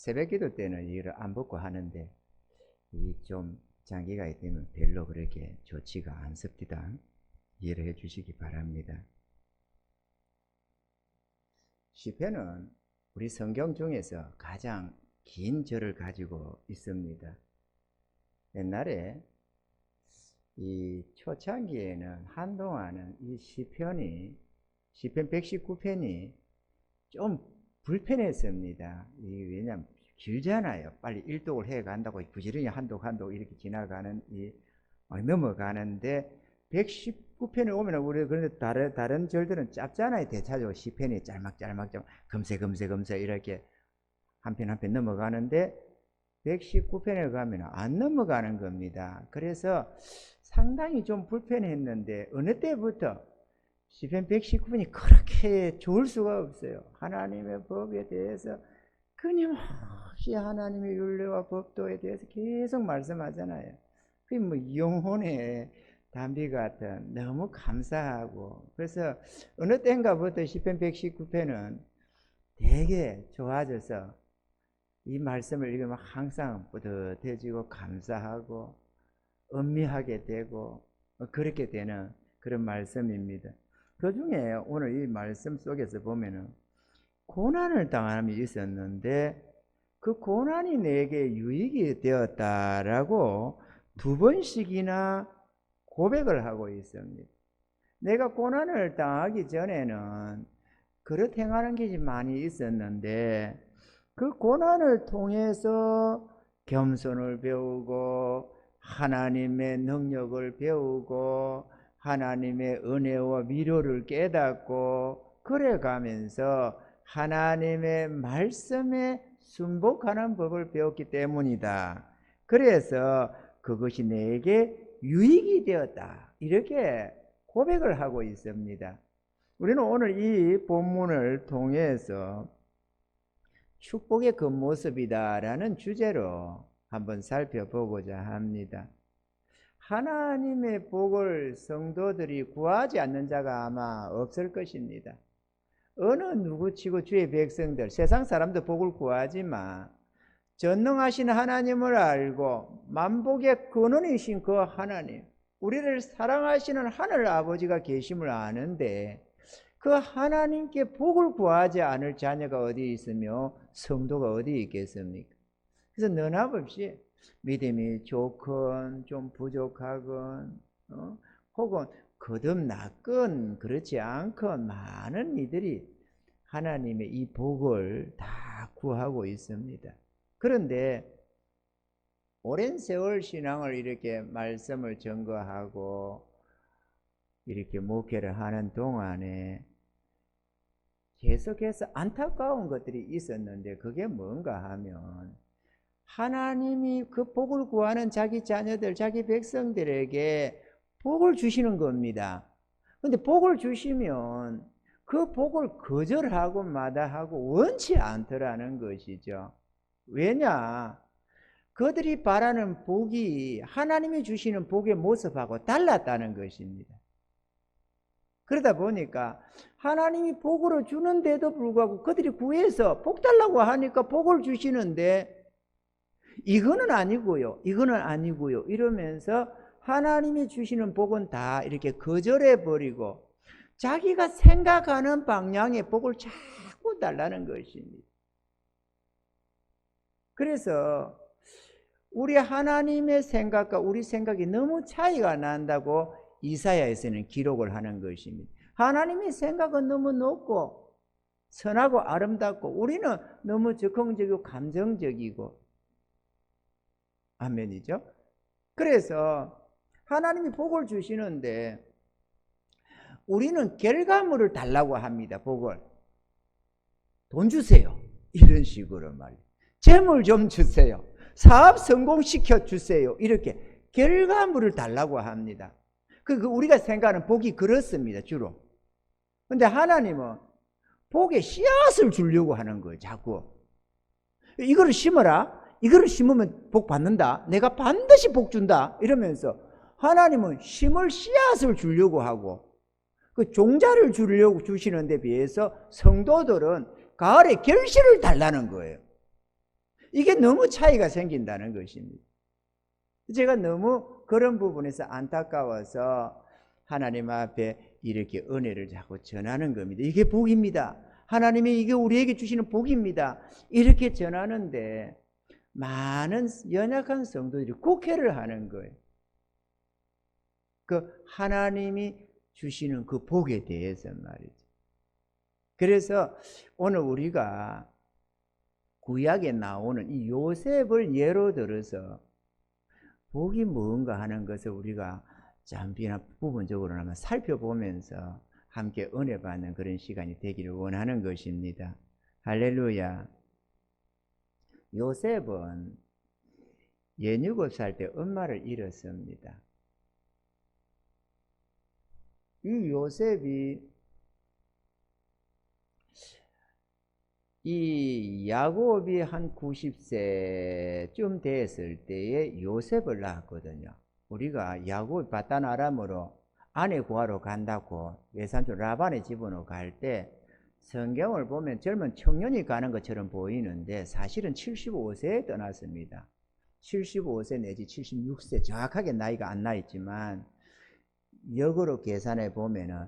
새벽 기도 때는 이를 안 벗고 하는데 이 좀 장기가 되면 별로 그렇게 좋지가 않습니다. 이해를 해 주시기 바랍니다. 시편은 우리 성경 중에서 가장 긴 절을 가지고 있습니다. 옛날에 이 초창기에는 한동안은 이 시편 119편이 좀 불편했습니다. 왜냐하면 길잖아요. 빨리 일독을 해 간다고 부지런히 한독 이렇게 지나가는 넘어가는데 119편에 오면 우리 그런데 다른 절들은 짧잖아요. 대차적으로 시편이 짤막짤막 금세 이렇게 한 편 한 편 넘어가는데 119편에 가면 안 넘어가는 겁니다. 그래서 상당히 좀 불편했는데 어느 때부터 시편 119편이 그렇게 좋을 수가 없어요. 하나님의 법에 대해서 끊임없이 하나님의 율례와 법도에 대해서 계속 말씀하잖아요. 그게 뭐 영혼의 담비 같은 너무 감사하고, 그래서 어느 때인가부터 시편 119편은 되게 좋아져서 이 말씀을 읽으면 항상 뿌듯해지고 감사하고 음미하게 되고 그렇게 되는 그런 말씀입니다. 그 중에 오늘 이 말씀 속에서 보면은 고난을 당함이 있었는데 그 고난이 내게 유익이 되었다라고 2번씩이나 고백을 하고 있습니다. 내가 고난을 당하기 전에는 그릇 행하는 것이 많이 있었는데 그 고난을 통해서 겸손을 배우고 하나님의 능력을 배우고 하나님의 은혜와 위로를 깨닫고 그래 가면서 하나님의 말씀에 순복하는 법을 배웠기 때문이다. 그래서 그것이 내게 유익이 되었다. 이렇게 고백을 하고 있습니다. 우리는 오늘 이 본문을 통해서 축복의 겉모습이다라는 주제로 한번 살펴보고자 합니다. 하나님의 복을 성도들이 구하지 않는 자가 아마 없을 것입니다. 어느 누구치고 주의 백성들, 세상 사람도 복을 구하지만 전능하신 하나님을 알고 만복의 근원이신 그 하나님, 우리를 사랑하시는 하늘 아버지가 계심을 아는데 그 하나님께 복을 구하지 않을 자녀가 어디 있으며 성도가 어디 있겠습니까? 그래서 너나없이 믿음이 좋건 좀 부족하건 혹은 거듭났건 그렇지 않건 많은 이들이 하나님의 이 복을 다 구하고 있습니다. 그런데 오랜 세월 신앙을 이렇게 말씀을 전거하고 이렇게 목회를 하는 동안에 계속해서 안타까운 것들이 있었는데 그게 뭔가 하면 하나님이 그 복을 구하는 자기 자녀들, 자기 백성들에게 복을 주시는 겁니다. 그런데 복을 주시면 그 복을 거절하고 마다하고 원치 않더라는 것이죠. 왜냐? 그들이 바라는 복이 하나님이 주시는 복의 모습하고 달랐다는 것입니다. 그러다 보니까 하나님이 복으로 주는데도 불구하고 그들이 구해서 복 달라고 하니까 복을 주시는데 이거는 아니고요, 이거는 아니고요 이러면서 하나님이 주시는 복은 다 이렇게 거절해 버리고 자기가 생각하는 방향의 복을 자꾸 달라는 것입니다. 그래서 우리 하나님의 생각과 우리 생각이 너무 차이가 난다고 이사야에서는 기록을 하는 것입니다. 하나님의 생각은 너무 높고 선하고 아름답고 우리는 너무 적극적이고 감정적이고 아멘이죠. 그래서 하나님이 복을 주시는데 우리는 결과물을 달라고 합니다. 복을 돈 주세요 이런 식으로 말이에요. 재물 좀 주세요, 사업 성공시켜 주세요, 이렇게 결과물을 달라고 합니다. 우리가 생각하는 복이 그렇습니다, 주로. 근데 하나님은 복의 씨앗을 주려고 하는 거예요, 자꾸. 이거를 심어라, 이거를 심으면 복 받는다, 내가 반드시 복 준다, 이러면서 하나님은 심을 씨앗을 주려고 하고 그 종자를 주시는 데 비해서 성도들은 가을에 결실을 달라는 거예요. 이게 너무 차이가 생긴다는 것입니다. 제가 너무 그런 부분에서 안타까워서 하나님 앞에 이렇게 은혜를 자꾸 전하는 겁니다. 이게 복입니다. 하나님이 이게 우리에게 주시는 복입니다. 이렇게 전하는데 많은 연약한 성도들이 곡해를 하는 거예요. 그 하나님이 주시는 그 복에 대해서 말이죠. 그래서 오늘 우리가 구약에 나오는 이 요셉을 예로 들어서 복이 뭔가 하는 것을 우리가 잠시나 부분적으로 한번 살펴보면서 함께 은혜 받는 그런 시간이 되기를 원하는 것입니다. 할렐루야. 요셉은 17살 때 엄마를 잃었습니다. 이 요셉이 이 야곱이 한 90세쯤 됐을 때에 요셉을 낳았거든요. 우리가 야곱이 바단 아람으로 아내 구하러 간다고 외삼촌 라반의 집으로 갈 때 성경을 보면 젊은 청년이 가는 것처럼 보이는데 사실은 75세에 떠났습니다. 75세 내지 76세 정확하게 나이가 안 나 있지만 역으로 계산해 보면은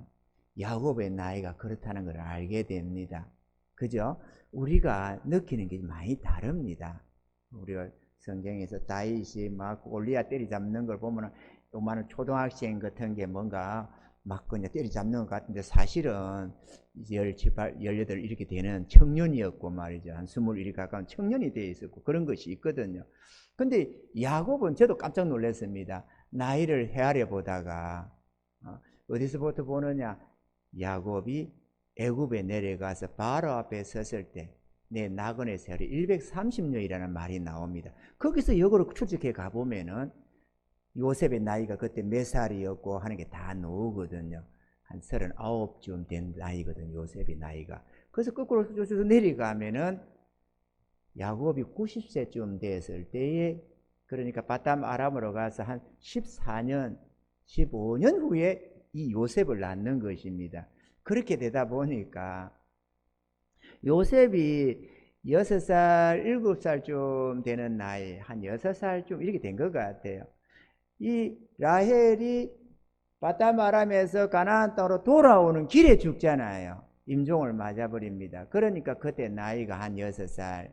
야곱의 나이가 그렇다는 걸 알게 됩니다. 그죠? 우리가 느끼는 게 많이 다릅니다. 우리가 성경에서 다윗이 막 골리앗 때리잡는 걸 보면은 요만한 초등학생 같은 게 뭔가 막 그냥 때리잡는 것 같은데 사실은 17, 18 이렇게 되는 청년이었고 말이죠. 한 21이 가까운 청년이 되어 있었고 그런 것이 있거든요. 근데 야곱은 저도 깜짝 놀랐습니다. 나이를 헤아려 보다가 어디서부터 보느냐? 야곱이 애굽에 내려가서 바로 앞에 섰을 때 내 나그네 세월이 130년이라는 말이 나옵니다. 거기서 역으로 추적해 가보면은 요셉의 나이가 그때 몇 살이었고 하는 게 다 나오거든요. 한 39쯤 된 나이거든요. 요셉의 나이가. 그래서 거꾸로 쭉 내려가면은 야곱이 90세쯤 됐을 때에 그러니까 바담 아람으로 가서 한 14년, 15년 후에 이 요셉을 낳는 것입니다. 그렇게 되다 보니까 요셉이 6살, 7살쯤 되는 나이, 한 6살쯤 이렇게 된 것 같아요. 이 라헬이 바담 아람에서 가나안 땅으로 돌아오는 길에 죽잖아요. 임종을 맞아버립니다. 그러니까 그때 나이가 한 6살,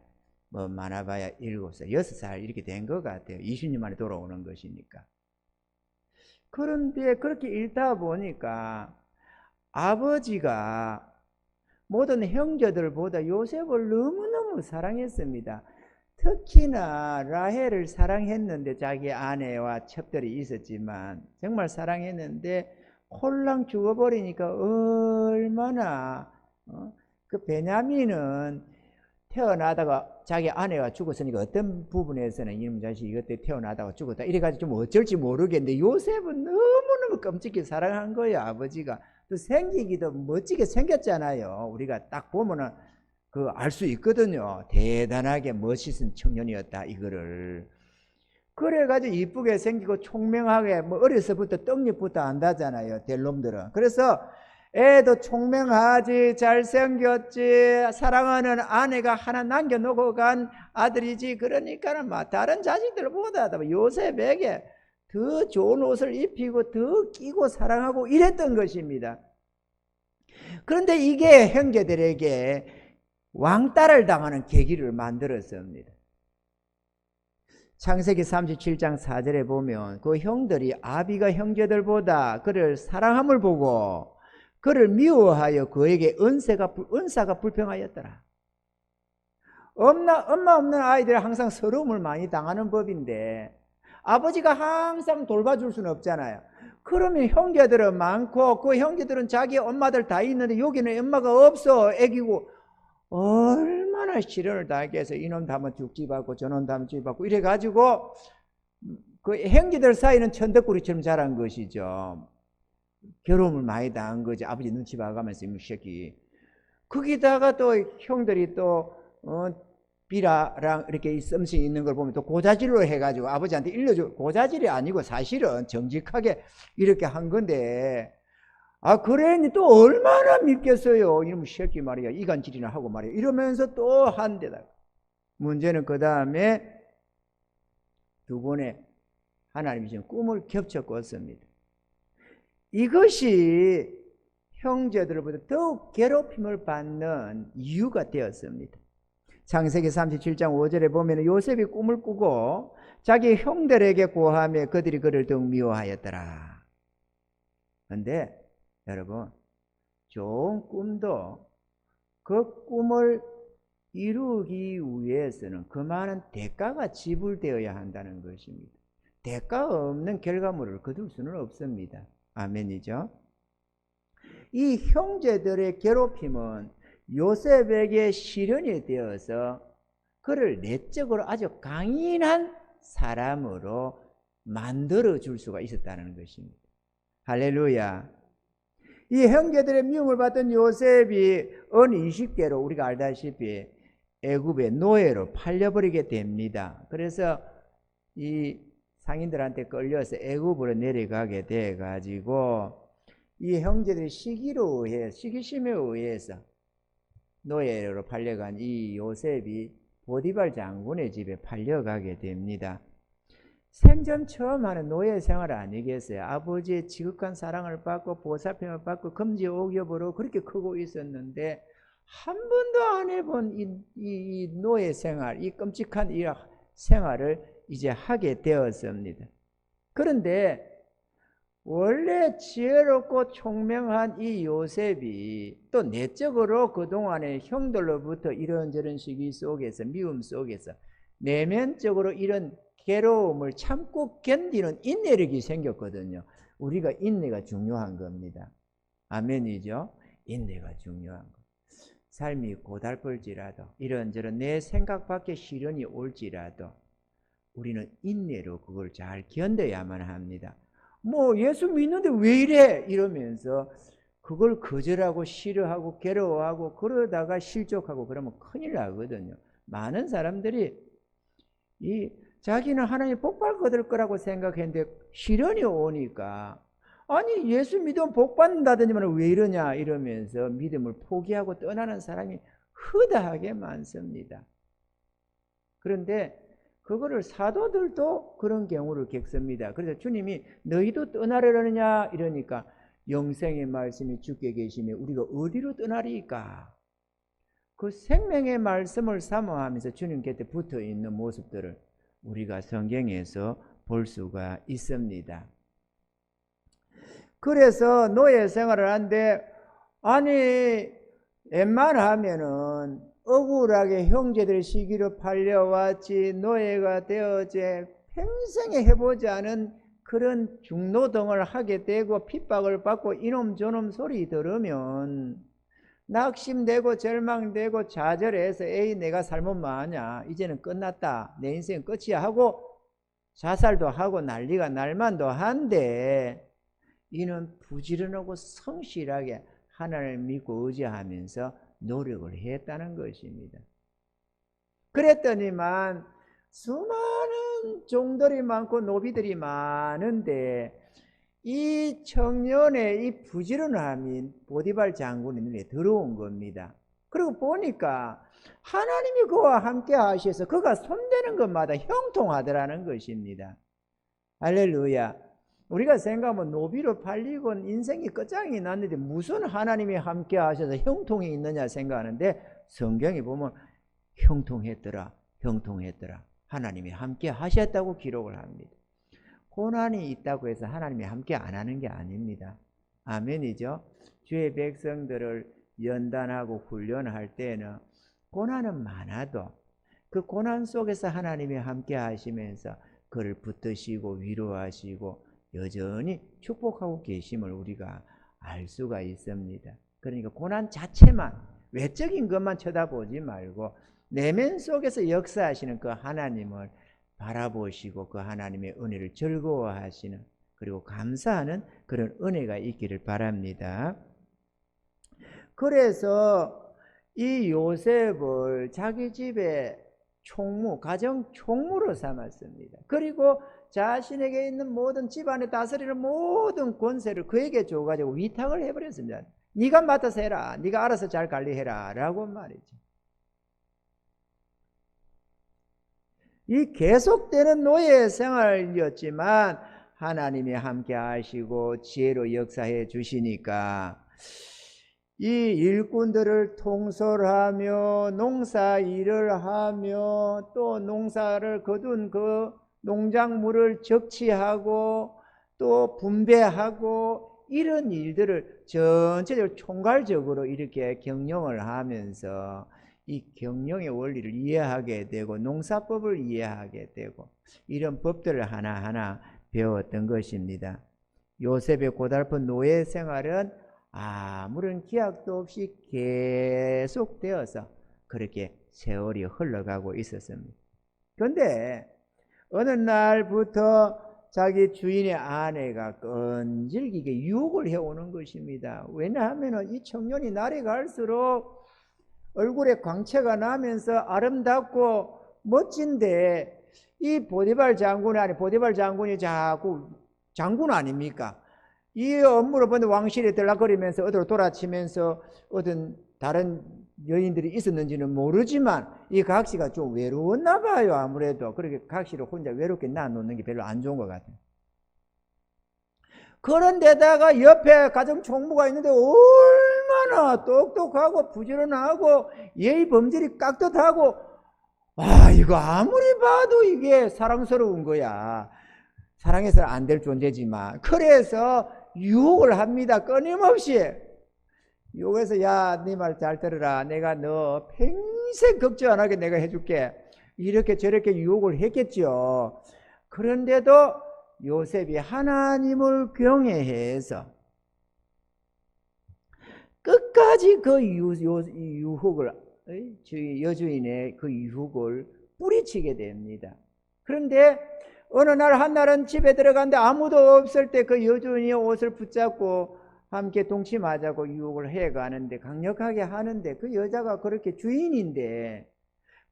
뭐 많아봐야 7살, 6살 이렇게 된 것 같아요. 20년 만에 돌아오는 것이니까. 그런데 그렇게 읽다 보니까 아버지가 모든 형제들보다 요셉을 너무너무 사랑했습니다. 특히나 라헬을 사랑했는데 자기 아내와 첩들이 있었지만 정말 사랑했는데 홀랑 죽어버리니까 얼마나 그 베냐민은 태어나다가 자기 아내가 죽었으니까 어떤 부분에서는 이놈 자식이 이것 때 태어나다가 죽었다 이래가지고 좀 어쩔지 모르겠는데 요셉은 너무너무 끔찍히 사랑한 거예요. 아버지가 또 생기기도 멋지게 생겼잖아요. 우리가 딱 보면은 그 알 수 있거든요. 대단하게 멋있는 청년이었다 이거를. 그래가지고 이쁘게 생기고 총명하게 뭐 어려서부터 떡잎부터 안다잖아요. 될 놈들은. 그래서 애도 총명하지 잘생겼지 사랑하는 아내가 하나 남겨놓고 간 아들이지 그러니까는 막 다른 자식들보다 요셉에게 더 좋은 옷을 입히고 더 끼고 사랑하고 이랬던 것입니다. 그런데 이게 형제들에게 왕따를 당하는 계기를 만들었습니다. 창세기 37장 4절에 보면 그 형들이 아비가 형제들보다 그를 사랑함을 보고 그를 미워하여 그에게 은사가 불평하였더라. 엄마 없는 아이들이 항상 서러움을 많이 당하는 법인데 아버지가 항상 돌봐줄 수는 없잖아요. 그러면 형제들은 많고 그 형제들은 자기 엄마들 다 있는데 여기는 엄마가 없어 애기고 얼마나 시련을 당하게 해서 이놈 다면 죽지 받고 저놈 다면 죽지 받고 이래가지고 그 형제들 사이는 천덕꾸리처럼 자란 것이죠. 괴로움을 많이 당한 거지. 아버지 눈치 봐가면서 이 새끼. 거기다가 또 형들이 또 비라랑 이렇게 썸씽 있는 걸 보면 또 고자질로 해가지고 아버지한테 일러줘. 고자질이 아니고 사실은 정직하게 이렇게 한 건데 그래니 또 얼마나 믿겠어요. 이놈 새끼 말이야. 이간질이나 하고 말이야. 이러면서 또 한 데다가 문제는 그 다음에 두 번의 하나님이 지금 꿈을 겹쳐 꿨습니다. 이것이 형제들로부터 더욱 괴롭힘을 받는 이유가 되었습니다. 창세기 37장 5절에 보면 요셉이 꿈을 꾸고 자기 형들에게 고하며 그들이 그를 더욱 미워하였더라. 그런데 여러분, 좋은 꿈도 그 꿈을 이루기 위해서는 그 많은 대가가 지불되어야 한다는 것입니다. 대가 없는 결과물을 거둘 수는 없습니다. 아멘이죠. 이 형제들의 괴롭힘은 요셉에게 시련이 되어서 그를 내적으로 아주 강인한 사람으로 만들어 줄 수가 있었다는 것입니다. 할렐루야. 이 형제들의 미움을 받던 요셉이 어느 20개로 우리가 알다시피 애굽의 노예로 팔려버리게 됩니다. 그래서 이 상인들한테 끌려서 애굽으로 내려가게 돼가지고 이 형제들의 시기심에 의해서 노예로 팔려간 이 요셉이 보디발 장군의 집에 팔려가게 됩니다. 생전 처음 하는 노예 생활 아니겠어요? 아버지의 지극한 사랑을 받고 보살핌을 받고 금지 옥엽으로 그렇게 크고 있었는데 한 번도 안 해본 이 노예 생활, 이 끔찍한 이 생활을 이제 하게 되었습니다. 그런데 원래 지혜롭고 총명한 이 요셉이 또 내적으로 그동안에 형들로부터 이런저런 시기 속에서 미움 속에서 내면적으로 이런 괴로움을 참고 견디는 인내력이 생겼거든요. 우리가 인내가 중요한 겁니다. 아멘이죠? 인내가 중요한 거. 삶이 고달플지라도 이런저런 내 생각 밖의 시련이 올지라도 우리는 인내로 그걸 잘 견뎌야만 합니다. 뭐 예수 믿는데 왜 이래? 이러면서 그걸 거절하고 싫어하고 괴로워하고 그러다가 실족하고 그러면 큰일 나거든요. 많은 사람들이 자기는 하나님 복받을 거들 거라고 생각했는데 시련이 오니까 아니 예수 믿으면 복받는다더니만 왜 이러냐 이러면서 믿음을 포기하고 떠나는 사람이 허다하게 많습니다. 그런데 그거를 사도들도 그런 경우를 겪습니다. 그래서 주님이 너희도 떠나려느냐 이러니까 영생의 말씀이 주께 계시면 우리가 어디로 떠나리까? 그 생명의 말씀을 사모하면서 주님 곁에 붙어 있는 모습들을 우리가 성경에서 볼 수가 있습니다. 그래서 노예 생활을 하는데 아니 웬만하면은 억울하게 형제들 시기로 팔려왔지 노예가 되어지 평생에 해보지 않은 그런 중노동을 하게 되고 핍박을 받고 이놈 저놈 소리 들으면 낙심되고 절망되고 좌절해서 에이 내가 잘못 뭐하냐 이제는 끝났다 내 인생 끝이야 하고 자살도 하고 난리가 날만도 한데 이는 부지런하고 성실하게 하나님을 믿고 의지하면서 노력을 했다는 것입니다. 그랬더니만 수많은 종들이 많고 노비들이 많은데 이 청년의 이 부지런함이 보디발 장군의 눈에 들어온 겁니다. 그리고 보니까 하나님이 그와 함께 하셔서 그가 손대는 것마다 형통하더라는 것입니다. 할렐루야. 우리가 생각하면 노비로 팔리고 인생이 끝장이 났는데 무슨 하나님이 함께 하셔서 형통이 있느냐 생각하는데 성경에 보면 형통했더라 하나님이 함께 하셨다고 기록을 합니다. 고난이 있다고 해서 하나님이 함께 안 하는 게 아닙니다. 아멘이죠. 주의 백성들을 연단하고 훈련할 때는 고난은 많아도 그 고난 속에서 하나님이 함께 하시면서 그를 붙드시고 위로하시고 여전히 축복하고 계심을 우리가 알 수가 있습니다. 그러니까 고난 자체만 외적인 것만 쳐다보지 말고 내면 속에서 역사하시는 그 하나님을 바라보시고 그 하나님의 은혜를 즐거워하시는 그리고 감사하는 그런 은혜가 있기를 바랍니다. 그래서 이 요셉을 자기 집의 총무, 가정 총무로 삼았습니다. 그리고 자신에게 있는 모든 집안의 다스리는 모든 권세를 그에게 줘가지고 위탁을 해버렸습니다. 네가 맡아서 해라. 네가 알아서 잘 관리해라 라고 말이죠. 이 계속되는 노예 생활이었지만 하나님이 함께 하시고 지혜로 역사해 주시니까 이 일꾼들을 통솔하며 농사 일을 하며 또 농사를 거둔 그 농작물을 적치하고 또 분배하고 이런 일들을 전체적으로 총괄적으로 이렇게 경영을 하면서 이 경영의 원리를 이해하게 되고 농사법을 이해하게 되고 이런 법들을 하나하나 배웠던 것입니다. 요셉의 고달픈 노예 생활은 아무런 기약도 없이 계속되어서 그렇게 세월이 흘러가고 있었습니다. 그런데 어느 날부터 자기 주인의 아내가 끈질기게 유혹을 해오는 것입니다. 왜냐하면 이 청년이 날이 갈수록 얼굴에 광채가 나면서 아름답고 멋진데 이 보디발 장군이 자꾸 장군 아닙니까? 이 업무를 보는데 왕실에 들락거리면서 어디로 돌아치면서 어떤 다른 여인들이 있었는지는 모르지만 이 각시가 좀 외로웠나 봐요. 아무래도 그렇게 각시를 혼자 외롭게 놔놓는 게 별로 안 좋은 것 같아요. 그런데다가 옆에 가정 총무가 있는데 얼마나 똑똑하고 부지런하고 예의 범절이 깍듯하고 이거 아무리 봐도 이게 사랑스러운 거야. 사랑해서는 안 될 존재지만 그래서 유혹을 합니다. 끊임없이 유혹해서 야, 네 말 잘 들어라. 내가 너 평생 걱정 안 하게 내가 해줄게. 이렇게 저렇게 유혹을 했겠죠. 그런데도 요셉이 하나님을 경외해서 끝까지 그 유혹을 여주인의 그 유혹을 뿌리치게 됩니다. 그런데 어느 날 한날은 집에 들어갔는데 아무도 없을 때 그 여주인이 옷을 붙잡고 함께 동침하자고 유혹을 해가는데 강력하게 하는데 그 여자가 그렇게 주인인데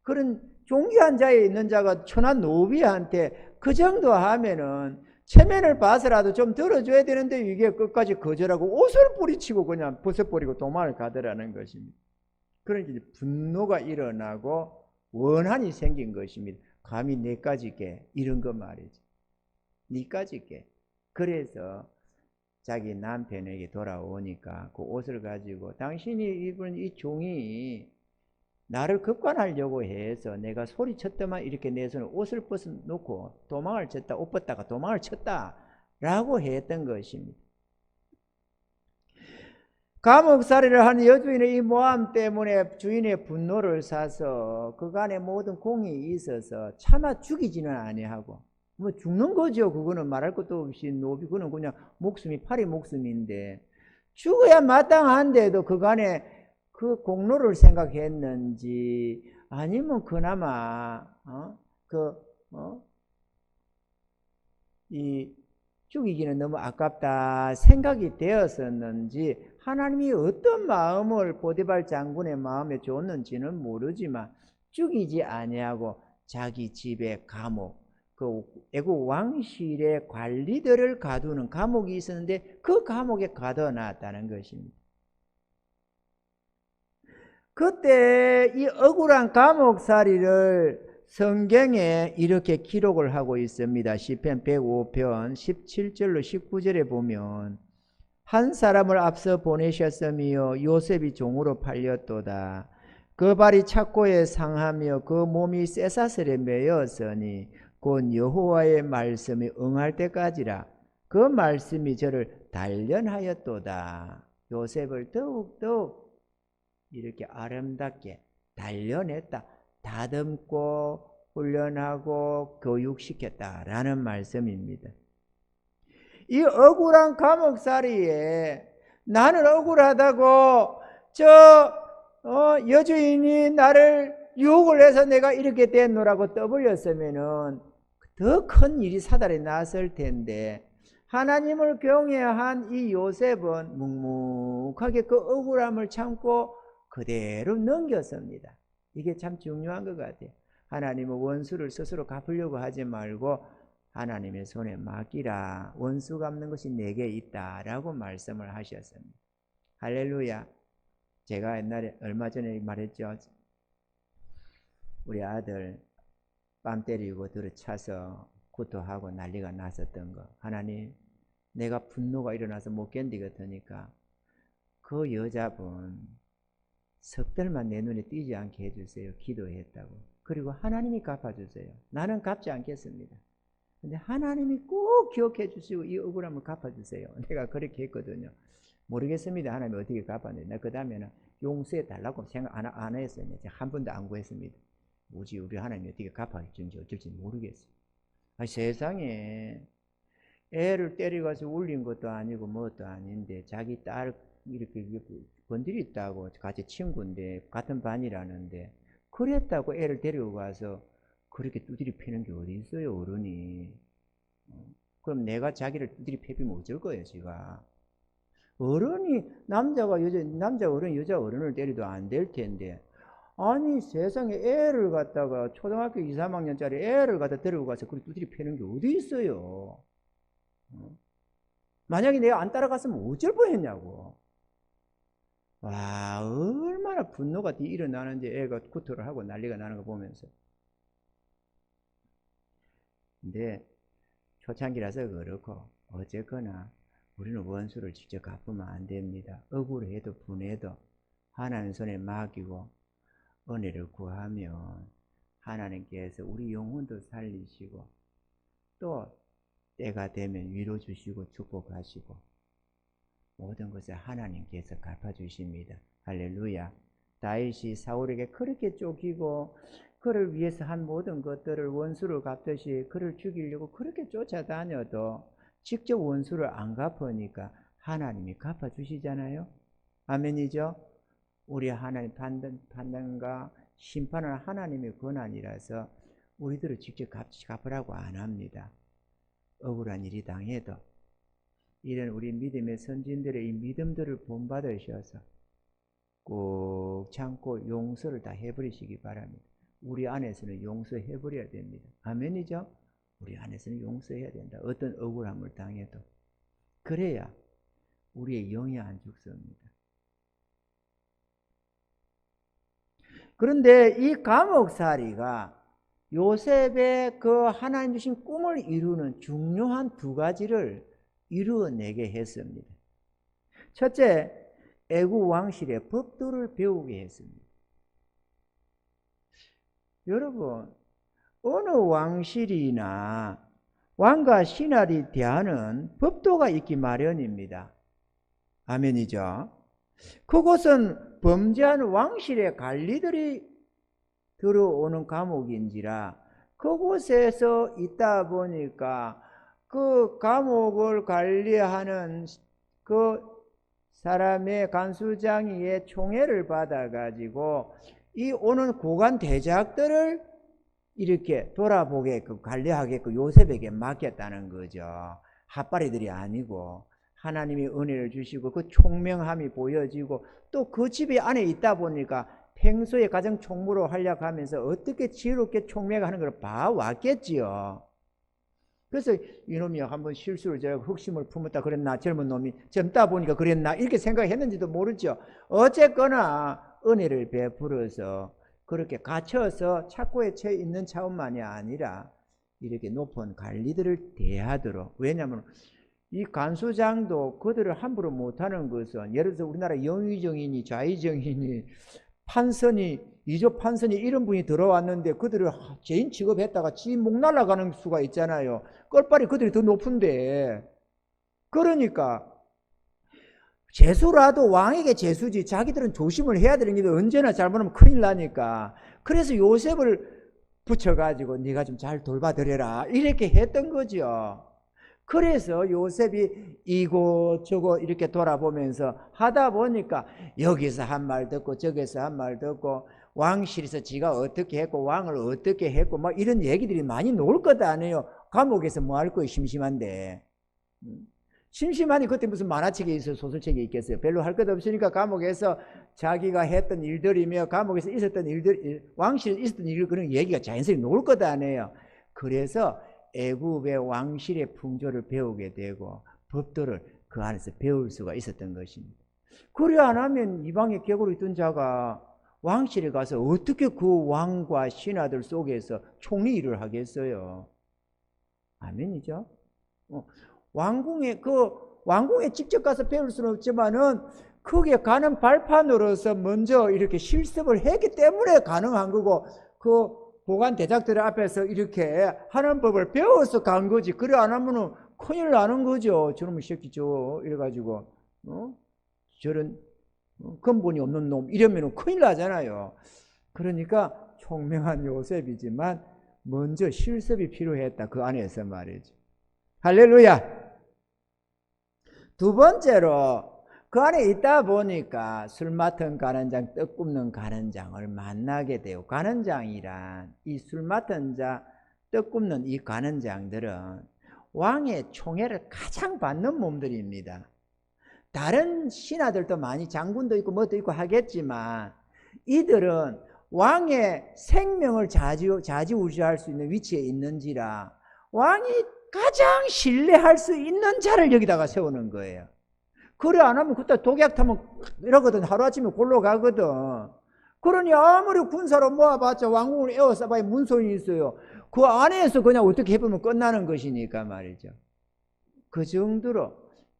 그런 존귀한 자에 있는 자가 천한 노비한테 그 정도 하면은 체면을 봐서라도 좀 들어줘야 되는데 이게 끝까지 거절하고 옷을 뿌리치고 그냥 벗어버리고 도망을 가더라는 것입니다. 그러니까 이제 분노가 일어나고 원한이 생긴 것입니다. 감히 내까지 게 이런 거 말이지. 니까지 게. 그래서 자기 남편에게 돌아오니까 그 옷을 가지고 당신이 입은 이 종이 나를 급관하려고 해서 내가 소리쳤더만 이렇게 내 손에 옷을 벗어놓고 도망을 쳤다. 옷 벗다가 도망을 쳤다 라고 했던 것입니다. 감옥살이를 한 여주인의 이 모함 때문에 주인의 분노를 사서 그간의 모든 공이 있어서 차마 죽이지는 아니하고 뭐 죽는 거죠. 그거는 말할 것도 없이 노비 그는 그냥 목숨이 파리 목숨인데 죽어야 마땅한데도 그간에 그 공로를 생각했는지 아니면 그나마 이 죽이기는 너무 아깝다 생각이 되었었는지 하나님이 어떤 마음을 보디발 장군의 마음에 줬는지는 모르지만 죽이지 아니하고 자기 집에 감옥 그 애국 왕실의 관리들을 가두는 감옥이 있었는데 그 감옥에 가둬놨다는 것입니다. 그때 이 억울한 감옥살이를 성경에 이렇게 기록을 하고 있습니다. 시편 105편 17절로 19절에 보면 한 사람을 앞서 보내셨으며 요셉이 종으로 팔렸도다. 그 발이 착고에 상하며 그 몸이 쇠사슬에 매였으니 곧 여호와의 말씀이 응할 때까지라. 그 말씀이 저를 단련하였도다. 요셉을 더욱더욱 이렇게 아름답게 단련했다. 다듬고 훈련하고 교육시켰다라는 말씀입니다. 이 억울한 감옥살이에 나는 억울하다고 여주인이 나를 유혹을 해서 내가 이렇게 됐노라고 떠벌렸으면은 더 큰 일이 사달이 났을 텐데 하나님을 경외한 이 요셉은 묵묵하게 그 억울함을 참고 그대로 넘겼습니다. 이게 참 중요한 것 같아요. 하나님은 원수를 스스로 갚으려고 하지 말고 하나님의 손에 맡기라. 원수 갚는 것이 내게 있다라고 말씀을 하셨습니다. 할렐루야. 제가 옛날에 얼마 전에 말했죠. 우리 아들 뺨 때리고 들어차서 구토하고 난리가 났었던 거. 하나님, 내가 분노가 일어나서 못 견디겠으니까 그 여자분 석 달만 내 눈에 띄지 않게 해주세요. 기도했다고. 그리고 하나님이 갚아주세요. 나는 갚지 않겠습니다. 근데 하나님이 꼭 기억해 주시고 이 억울함을 갚아주세요. 내가 그렇게 했거든요. 모르겠습니다. 하나님이 어떻게 갚았는지. 그 다음에는 용서해 달라고 생각 안 했어요. 한 번도 안 구했습니다. 뭐지, 우리 하나님이 어떻게 갚아줄지 어쩔지 모르겠어요. 세상에 애를 때려가서 울린 것도 아니고 뭣도 아닌데 자기 딸 이렇게 건드렸다고, 같이 친구인데 같은 반이라는데 그랬다고 애를 데리고 가서 그렇게 두드리 패는 게 어디 있어요, 어른이. 그럼 내가 자기를 두드리 패비면 어쩔 거예요, 지가. 어른이 남자가 여자, 남자 어른 여자 어른을 때려도 안 될 텐데, 아니 세상에 애를 갖다가 초등학교 2, 3학년짜리 애를 갖다 데리고 가서 그렇게 두드리 패는 게 어디 있어요. 만약에 내가 안 따라갔으면 어쩔 뻔했냐고. 와, 얼마나 분노가 일어나는지 애가 구토를 하고 난리가 나는 거 보면서. 근데 초창기라서 그렇고 어쨌거나 우리는 원수를 직접 갚으면 안 됩니다. 억울해도 분해도 하나님 손에 맡기고 은혜를 구하면 하나님께서 우리 영혼도 살리시고 또 때가 되면 위로 주시고 축복하시고 모든 것을 하나님께서 갚아주십니다. 할렐루야. 다윗이 사울에게 그렇게 쫓기고 그를 위해서 한 모든 것들을 원수를 갚듯이 그를 죽이려고 그렇게 쫓아다녀도 직접 원수를 안 갚으니까 하나님이 갚아주시잖아요. 아멘이죠? 우리 하나님 판단과 심판은 하나님의 권한이라서 우리들을 직접 갚으라고 안 합니다. 억울한 일이 당해도 이런 우리 믿음의 선진들의 이 믿음들을 본받으셔서 꼭 참고 용서를 다 해버리시기 바랍니다. 우리 안에서는 용서해버려야 됩니다. 아멘이죠? 우리 안에서는 용서해야 된다. 어떤 억울함을 당해도. 그래야 우리의 영이 안 죽습니다. 그런데 이 감옥살이가 요셉의 그 하나님 주신 꿈을 이루는 중요한 두 가지를 이루어내게 했습니다. 첫째, 애국 왕실의 법도를 배우게 했습니다. 여러분, 어느 왕실이나 왕과 신하를 대하는 법도가 있기 마련입니다. 아멘이죠? 그곳은 범죄한 왕실의 관리들이 들어오는 감옥인지라 그곳에서 있다 보니까 그 감옥을 관리하는 그 사람의 간수장이의 총애를 받아가지고 이 오는 고관 대작들을 이렇게 돌아보게끔 관리하게끔 요셉에게 맡겼다는 거죠. 핫바리들이 아니고 하나님이 은혜를 주시고 그 총명함이 보여지고 또 그 집에 안에 있다 보니까 평소에 가장 총무로 활약하면서 어떻게 지혜롭게 총명하는 걸 봐왔겠지요. 그래서 이놈이 한번 실수를 제가 흑심을 품었다 그랬나, 젊은 놈이 젊다 보니까 그랬나 이렇게 생각했는지도 모르죠. 어쨌거나 은혜를 베풀어서 그렇게 갇혀서 착고에 처해 있는 차원만이 아니라 이렇게 높은 관리들을 대하도록. 왜냐하면 이 간수장도 그들을 함부로 못하는 것은 예를 들어서 우리나라 영의정이니 좌의정이니 판선이 이조 판선이 이런 분이 들어왔는데 그들을 죄인 취급했다가 지 목 날아가는 수가 있잖아요. 껄빨이 그들이 더 높은데. 그러니까 재수라도 왕에게 재수지 자기들은 조심을 해야 되는 게 언제나 잘못하면 큰일 나니까. 그래서 요셉을 붙여가지고 네가 좀 잘 돌봐드려라 이렇게 했던 거죠. 그래서 요셉이 이곳저곳 이렇게 돌아보면서 하다 보니까 여기서 한 말 듣고 저기서 한 말 듣고 왕실에서 지가 어떻게 했고 왕을 어떻게 했고 막 이런 얘기들이 많이 나올 것 아니에요. 감옥에서 뭐 할 거예요. 심심한데. 심심하니 그때 무슨 만화책이 있어요, 소설책이 있겠어요. 별로 할 것 없으니까 감옥에서 자기가 했던 일들이며 감옥에서 있었던 일들, 왕실에 있었던 일 그런 얘기가 자연스럽게 나올 것 아니에요. 그래서 애굽의 왕실의 풍조를 배우게 되고 법도를 그 안에서 배울 수가 있었던 것입니다. 그래 안 하면 이방의 객으로 있던 자가 왕실에 가서 어떻게 그 왕과 신하들 속에서 총리 일을 하겠어요? 아멘이죠? 왕궁에 직접 가서 배울 수는 없지만은 거기에 가는 발판으로서 먼저 이렇게 실습을 했기 때문에 가능한 거고, 그 보관 대작들 앞에서 이렇게 하는 법을 배워서 간 거지. 그래 안 하면은 큰일 나는 거죠. 저놈의 새끼죠. 이래가지고 저런 근본이 없는 놈 이러면은 큰일 나잖아요. 그러니까 총명한 요셉이지만 먼저 실습이 필요했다. 그 안에서 말이죠. 할렐루야. 두 번째로 그 안에 있다 보니까 술 맡은 가는장, 떡 굽는 가는장을 만나게 돼요. 가는장이란 이 술 맡은 자, 떡 굽는 이 가는장들은 왕의 총애를 가장 받는 몸들입니다. 다른 신하들도 많이 장군도 있고 뭐도 있고 하겠지만 이들은 왕의 생명을 좌지우지할 수 있는 위치에 있는지라 왕이 가장 신뢰할 수 있는 자를 여기다가 세우는 거예요. 그래 안 하면 그때 독약 타면 이러거든. 하루아침에 골로 가거든. 그러니 아무리 군사로 모아봤자 왕궁을 에워싸봐야 문소인이 있어요. 그 안에서 그냥 어떻게 해보면 끝나는 것이니까 말이죠. 그 정도로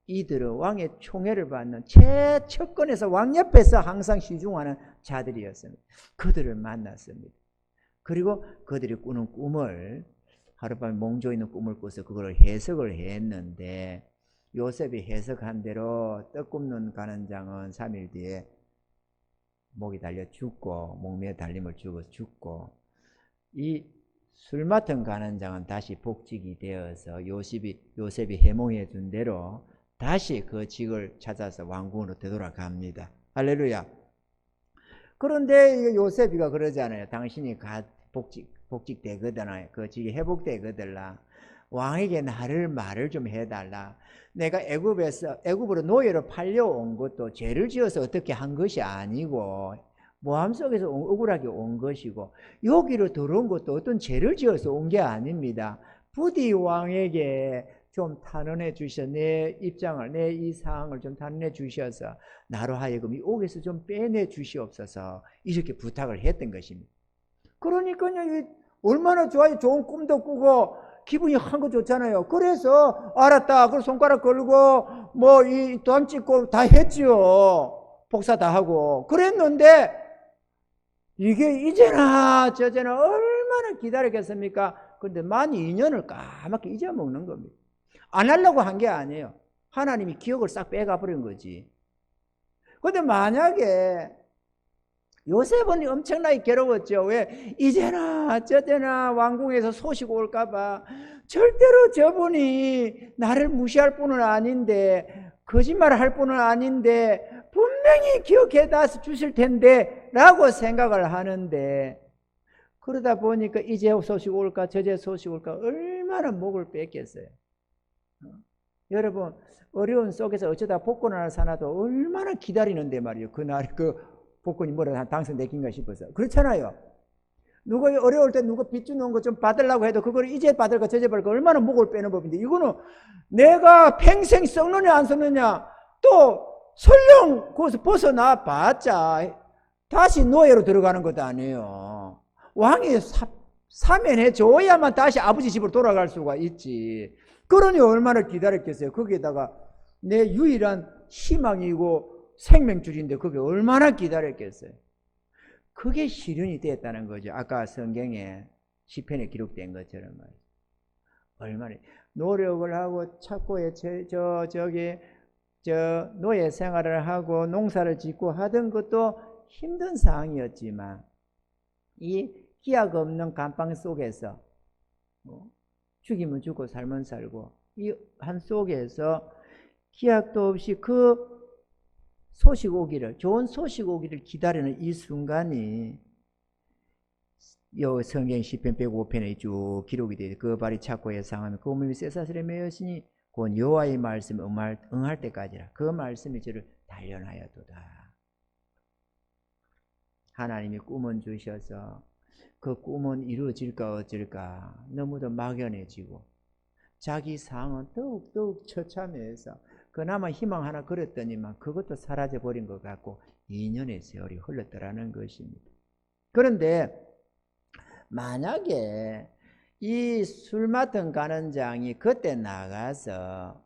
이들은 왕의 총애를 받는 최측근에서 왕 옆에서 항상 시중하는 자들이었습니다. 그들을 만났습니다. 그리고 그들이 꾸는 꿈을 하룻밤에 몽조 있는 꿈을 꿔서 그걸 해석을 했는데 요셉이 해석한 대로 떡 굽는 가는장은 3일 뒤에 목이 달려 죽고 목매에 달림을 주고 죽고 이 술 맡은 가는장은 다시 복직이 되어서 요셉이 해몽해 준 대로 다시 그 직을 찾아서 왕궁으로 되돌아갑니다. 할렐루야. 그런데 요셉이가 그러잖아요. 당신이 복직되거든, 그 직이 회복되거들라. 왕에게 말을 좀 해달라. 내가 애굽으로 노예로 팔려온 것도 죄를 지어서 어떻게 한 것이 아니고 모함 속에서 억울하게 온 것이고 여기로 들어온 것도 어떤 죄를 지어서 온 게 아닙니다. 부디 왕에게 좀 탄원해 주셔 내 입장을 내 이 상황을 좀 탄원해 주셔서 나로 하여금 이 옥에서 좀 빼내 주시옵소서 이렇게 부탁을 했던 것입니다. 그러니까요 얼마나 좋아요. 좋은 꿈도 꾸고 기분이 한 거 좋잖아요. 그래서 알았다. 그걸 손가락 걸고 뭐 이 도장 찍고 다 했지요. 복사 다 하고 그랬는데 이게 이제나 저제나 얼마나 기다렸겠습니까? 그런데 만 2년을 까맣게 잊어먹는 겁니다. 안 하려고 한 게 아니에요. 하나님이 기억을 싹 빼가버린 거지. 그런데 만약에 요셉은 엄청나게 괴로웠죠. 왜? 이제나 저제나 왕궁에서 소식 올까봐 절대로 저분이 나를 무시할 분은 아닌데 거짓말을 할 분은 아닌데 분명히 기억해다 주실 텐데 라고 생각을 하는데 그러다 보니까 이제 소식 올까 저제 소식 올까 얼마나 목을 뺐겠어요. 여러분 어려운 속에서 어쩌다 복권 하나 사놔도 얼마나 기다리는데 말이에요. 그날 그 복권이 뭐라 당선되긴가 싶어서 그렇잖아요. 누가 어려울 때 누가 빚 주는 거 좀 받으려고 해도 그걸 이제 받을까 저제 받을까 얼마나 목을 빼는 법인데 이거는 내가 평생 썩느냐 안 썩느냐 또 설령 거기서 벗어나 봤자 다시 노예로 들어가는 것도 아니에요. 왕이 사면해 줘야만 다시 아버지 집으로 돌아갈 수가 있지. 그러니 얼마나 기다렸겠어요. 거기에다가 내 유일한 희망이고 생명줄인데 그게 얼마나 기다렸겠어요. 그게 실현이 됐다는 거죠. 아까 성경에 시편에 기록된 것처럼 말이죠. 얼마나 노력을 하고 착고에 노예 생활을 하고 농사를 짓고 하던 것도 힘든 상황이었지만 이 기약 없는 감방 속에서 죽이면 죽고 살면 살고 이 한 속에서 기약도 없이 그 소식 오기를 좋은 소식 오기를 기다리는 이 순간이 요 성경 시편 105편에 쭉 기록이 되어 그 발이 착고에 상하면 그 몸이 쇠사슬에 매였으니 곧 여호와의 말씀에 응할 때까지라. 그 말씀이 저를 단련하였도다. 하나님이 꿈은 주셔서 그 꿈은 이루어질까 어쩔까 너무도 막연해지고 자기 상황은 더욱더욱 처참해서 그나마 희망 하나 그렸더니만 그것도 사라져버린 것 같고 2년의 세월이 흘렀더라는 것입니다. 그런데 만약에 이 술 맡은 간원장이 그때 나가서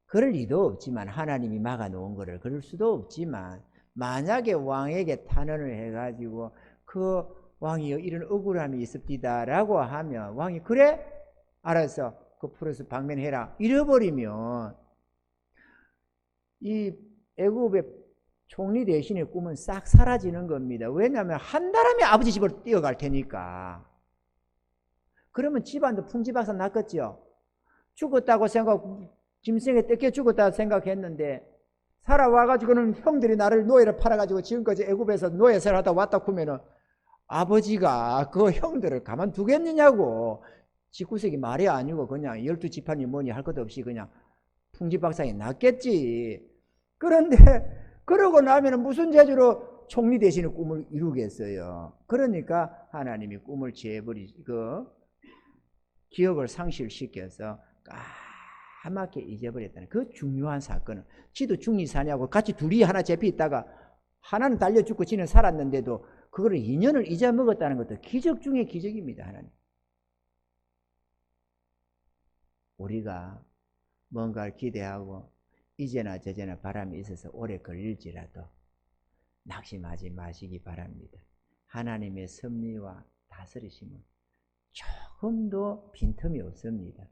그럴 리도 없지만, 하나님이 막아놓은 거를 그럴 수도 없지만, 만약에 왕에게 탄원을 해가지고 그 왕이 이런 억울함이 있습니다 라고 하면 왕이 그래? 알았어, 그 풀어서 방면해라 이래버리면 이 애굽의 총리 대신의 꿈은 싹 사라지는 겁니다. 왜냐하면 한 달하면 아버지 집으로 뛰어갈 테니까. 그러면 집안도 풍지박산 났겠죠. 죽었다고 짐승에 뜯겨 죽었다고 생각했는데 살아와가지고는 형들이 나를 노예로 팔아가지고 지금까지 애굽에서 노예생활 하다 왔다 그러면은 아버지가 그 형들을 가만두겠느냐고. 19세기 말이 아니고 그냥 12지판이 뭐니 할 것도 없이 그냥 풍지박산이 났겠지. 그런데 그러고 나면 무슨 재주로 총리 대신의 꿈을 이루겠어요. 그러니까 하나님이 꿈을 기억을 상실시켜서 까맣게 잊어버렸다는 그 중요한 사건은, 지도 중리 사냐고 같이 둘이 하나 잡혀 있다가 하나는 달려 죽고 지는 살았는데도 그거를 2년을 잊어먹었다는 것도 기적 중에 기적입니다. 하나님. 우리가 뭔가를 기대하고 이제나 저제나 바람이 있어서 오래 걸릴지라도 낙심하지 마시기 바랍니다. 하나님의 섭리와 다스리심은 조금도 빈틈이 없습니다.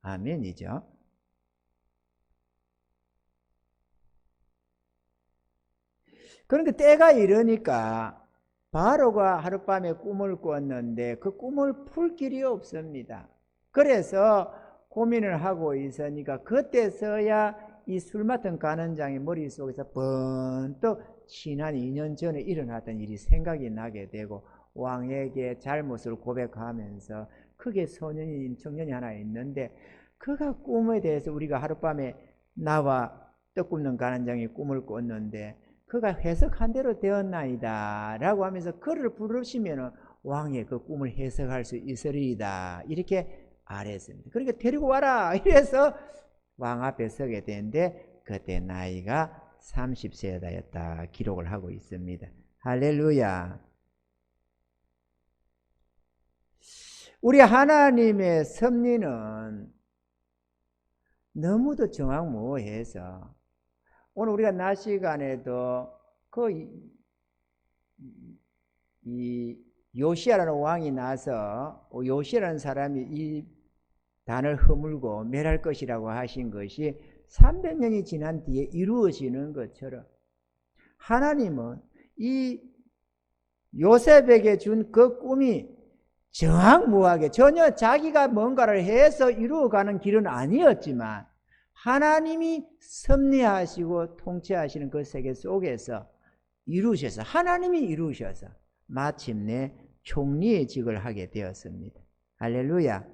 아멘이죠. 그런데 때가 이러니까 바로가 하룻밤에 꿈을 꿨는데 그 꿈을 풀 길이 없습니다. 그래서 고민을 하고 있으니까 그때서야 이 술 맡은 간원장의 머릿속에서 번뜩 지난 2년 전에 일어났던 일이 생각이 나게 되고 왕에게 잘못을 고백하면서 크게 소년인 청년이 하나 있는데 그가 꿈에 대해서 우리가 하룻밤에 나와 떡 굽는 간원장이 꿈을 꿨는데 그가 해석한 대로 되었나이다 라고 하면서 그를 부르시면 왕의 그 꿈을 해석할 수 있으리이다 이렇게 아랬습니다. 그러니까 데리고 와라 이래서 왕 앞에 서게 되는데 그때 나이가 30세였다 기록을 하고 있습니다. 할렐루야. 우리 하나님의 섭리는 너무도 정확무오해서 오늘 우리가 낮 시간에도 이 요시야라는 왕이 나서 요시야라는 사람이 이 단을 허물고 멸할 것이라고 하신 것이 300년이 지난 뒤에 이루어지는 것처럼 하나님은 이 요셉에게 준 그 꿈이 정확무하게 전혀 자기가 뭔가를 해서 이루어가는 길은 아니었지만 하나님이 섭리하시고 통치하시는 그 세계 속에서 이루셔서 하나님이 이루셔서 마침내 총리의 직을 하게 되었습니다. 할렐루야.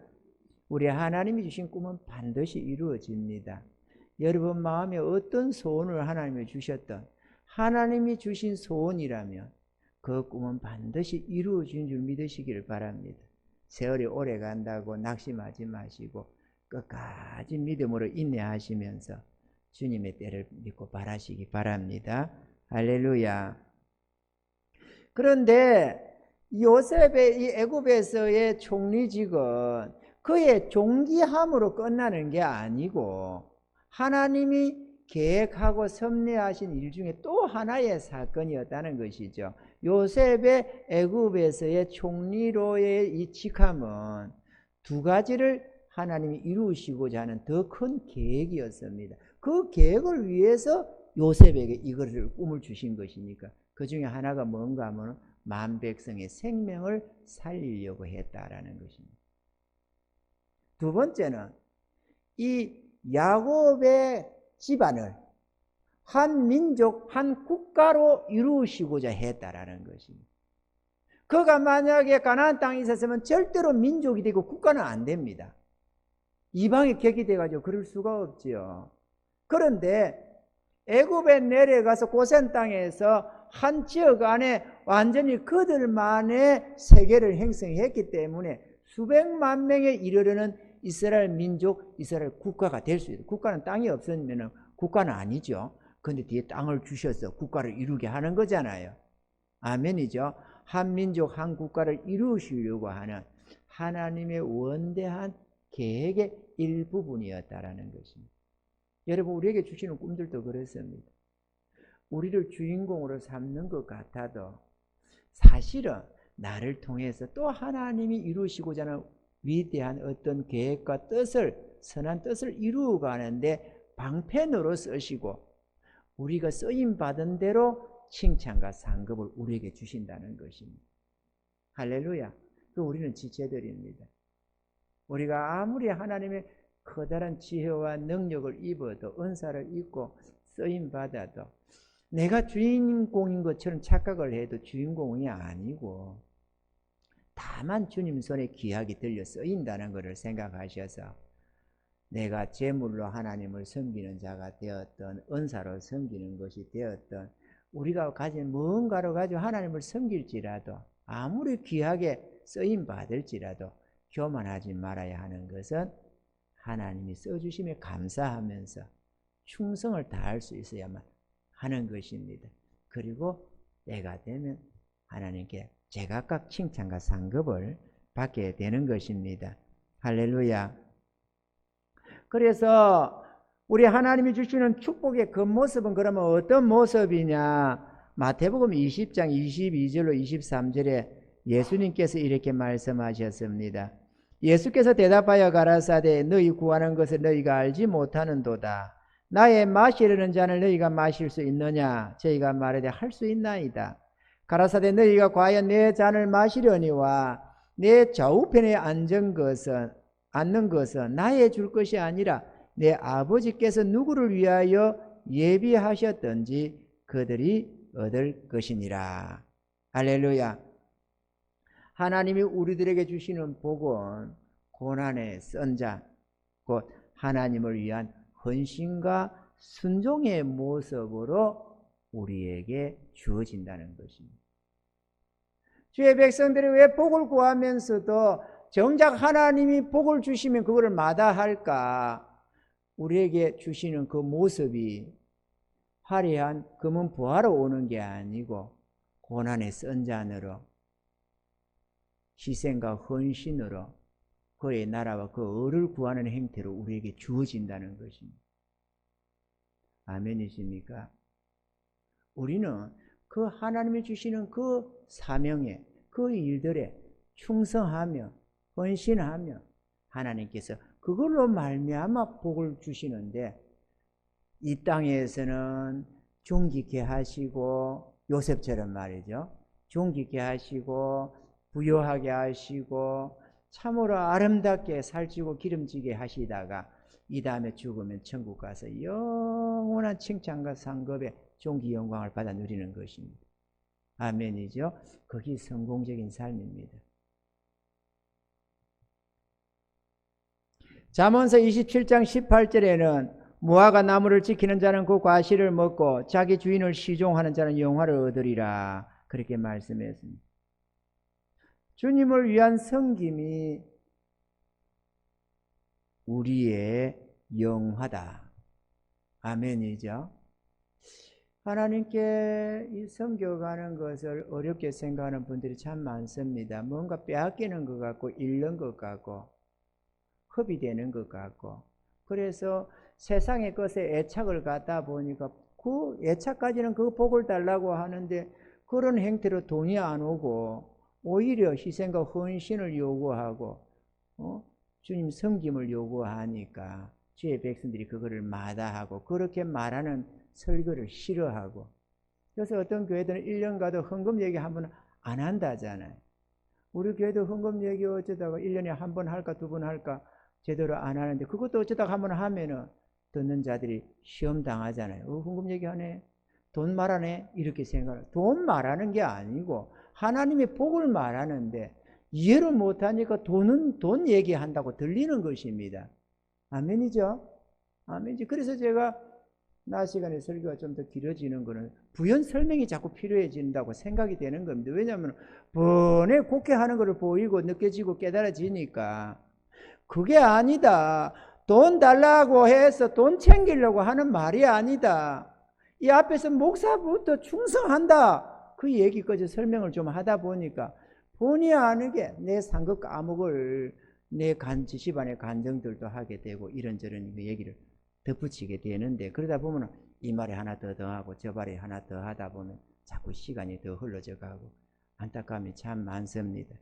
우리 하나님이 주신 꿈은 반드시 이루어집니다. 여러분 마음에 어떤 소원을 하나님이 주셨던 하나님이 주신 소원이라면 그 꿈은 반드시 이루어진 줄 믿으시기를 바랍니다. 세월이 오래 간다고 낙심하지 마시고 끝까지 믿음으로 인내하시면서 주님의 때를 믿고 바라시기 바랍니다. 할렐루야. 그런데 요셉의 이 애굽에서의 총리직은 그의 존귀함으로 끝나는 게 아니고 하나님이 계획하고 섭리하신 일 중에 또 하나의 사건이었다는 것이죠. 요셉의 애굽에서의 총리로의 이 직함은 두 가지를 하나님이 이루시고자 하는 더 큰 계획이었습니다. 그 계획을 위해서 요셉에게 이것을 꿈을 주신 것이니까 그 중에 하나가 뭔가 하면 만 백성의 생명을 살리려고 했다라는 것입니다. 두 번째는 이 야곱의 집안을 한 민족, 한 국가로 이루시고자 했다라는 것입니다. 그가 만약에 가나안 땅에 있었으면 절대로 민족이 되고 국가는 안 됩니다. 이방에 격이 돼가지고 그럴 수가 없지요. 그런데 애굽에 내려가서 고센 땅에서 한 지역 안에 완전히 그들만의 세계를 형성했기 때문에 수백만 명에 이르르는 이스라엘 민족, 이스라엘 국가가 될 수 있어요. 국가는 땅이 없으면 국가는 아니죠. 그런데 뒤에 땅을 주셔서 국가를 이루게 하는 거잖아요. 아멘이죠. 한 민족, 한 국가를 이루시려고 하는 하나님의 원대한 계획의 일부분이었다라는 것입니다. 여러분, 우리에게 주시는 꿈들도 그렇습니다. 우리를 주인공으로 삼는 것 같아도 사실은 나를 통해서 또 하나님이 이루시고자 하는 위대한 어떤 계획과 뜻을, 선한 뜻을 이루어가는데 방편으로 쓰시고 우리가 쓰임받은 대로 칭찬과 상급을 우리에게 주신다는 것입니다. 할렐루야. 그 우리는 지체들입니다. 우리가 아무리 하나님의 커다란 지혜와 능력을 입어도, 은사를 입고 쓰임받아도 내가 주인공인 것처럼 착각을 해도 주인공이 아니고 다만 주님 손에 귀하게 들려 쓰인다는 것을 생각하셔서 내가 제물로 하나님을 섬기는 자가 되었던, 은사로 섬기는 것이 되었던, 우리가 가진 무언가로 가지고 하나님을 섬길지라도 아무리 귀하게 쓰임받을지라도 교만하지 말아야 하는 것은 하나님이 써주심에 감사하면서 충성을 다할 수 있어야만 하는 것입니다. 그리고 때가 되면 하나님께 제각각 칭찬과 상급을 받게 되는 것입니다. 할렐루야. 그래서 우리 하나님이 주시는 축복의 겉모습은 그러면 어떤 모습이냐? 마태복음 20장 22절로 23절에 예수님께서 이렇게 말씀하셨습니다. 예수께서 대답하여 가라사대 너희 구하는 것을 너희가 알지 못하는도다. 나의 마시려는 잔을 너희가 마실 수 있느냐? 저희가 말하되 할 수 있나이다. 가라사대 너희가 과연 내 잔을 마시려니와 내 좌우편에 앉는 것은 나의 줄 것이 아니라 내 아버지께서 누구를 위하여 예비하셨던지 그들이 얻을 것이니라. 할렐루야. 하나님이 우리들에게 주시는 복은 고난의 쓴 자, 곧 하나님을 위한 헌신과 순종의 모습으로 우리에게 주어진다는 것입니다. 주의 백성들이 왜 복을 구하면서도 정작 하나님이 복을 주시면 그거를 마다할까? 우리에게 주시는 그 모습이 화려한 금은 부하러 오는 게 아니고 고난의 쓴 잔으로 희생과 헌신으로 그의 나라와 그 의를 구하는 행태로 우리에게 주어진다는 것입니다. 아멘이십니까? 우리는 그 하나님이 주시는 그 사명에, 그 일들에 충성하며 헌신하며 하나님께서 그걸로 말미암아 복을 주시는데, 이 땅에서는 존귀케 하시고, 요셉처럼 말이죠, 존귀케 하시고 부요하게 하시고 참으로 아름답게 살찌고 기름지게 하시다가 이 다음에 죽으면 천국 가서 영원한 칭찬과 상급의 존귀 영광을 받아 누리는 것입니다. 아멘이죠. 그게 성공적인 삶입니다. 잠언서 27장 18절에는 무화과 나무를 지키는 자는 그 과실을 먹고 자기 주인을 시종하는 자는 영화를 얻으리라, 그렇게 말씀했습니다. 주님을 위한 섬김이 우리의 영화다. 아멘이죠. 하나님께 이 섬겨가는 것을 어렵게 생각하는 분들이 참 많습니다. 뭔가 빼앗기는 것 같고 잃는 것 같고 흡이 되는 것 같고, 그래서 세상의 것에 애착을 갖다 보니까 그 애착까지는 그 복을 달라고 하는데 그런 행태로 돈이 안 오고 오히려 희생과 헌신을 요구하고 주님 섬김을 요구하니까 주의 백성들이 그거를 마다하고 그렇게 말하는 설교를 싫어하고, 그래서 어떤 교회들은 1년 가도 헌금 얘기 한 번 안 한다잖아요. 우리 교회도 헌금 얘기 어쩌다가 1년에 한 번 할까 2번 할까 제대로 안 하는데, 그것도 어쩌다가 한 번 하면은 듣는 자들이 시험 당하잖아요. 헌금 얘기하네, 돈 말하네, 이렇게 생각해요. 돈 말하는 게 아니고 하나님의 복을 말하는데 이해를 못하니까 돈 얘기한다고 들리는 것입니다. 아멘이죠? 아멘이죠. 그래서 제가 낮 시간에 설교가 좀 더 길어지는 것은 부연 설명이 자꾸 필요해진다고 생각이 되는 겁니다. 왜냐하면 번에 곡해하는 것을 보이고 느껴지고 깨달아지니까 그게 아니다. 돈 달라고 해서 돈 챙기려고 하는 말이 아니다. 이 앞에서 목사부터 충성한다. 그 얘기까지 설명을 좀 하다 보니까 본의 아니게 내 상급 과목을 내 집안의 간증들도 하게 되고 이런저런 얘기를 덧붙이게 되는데, 그러다 보면 이 말에 하나 더 더하고 저 말에 하나 더 하다 보면 자꾸 시간이 더 흘러져 가고 안타까움이 참 많습니다.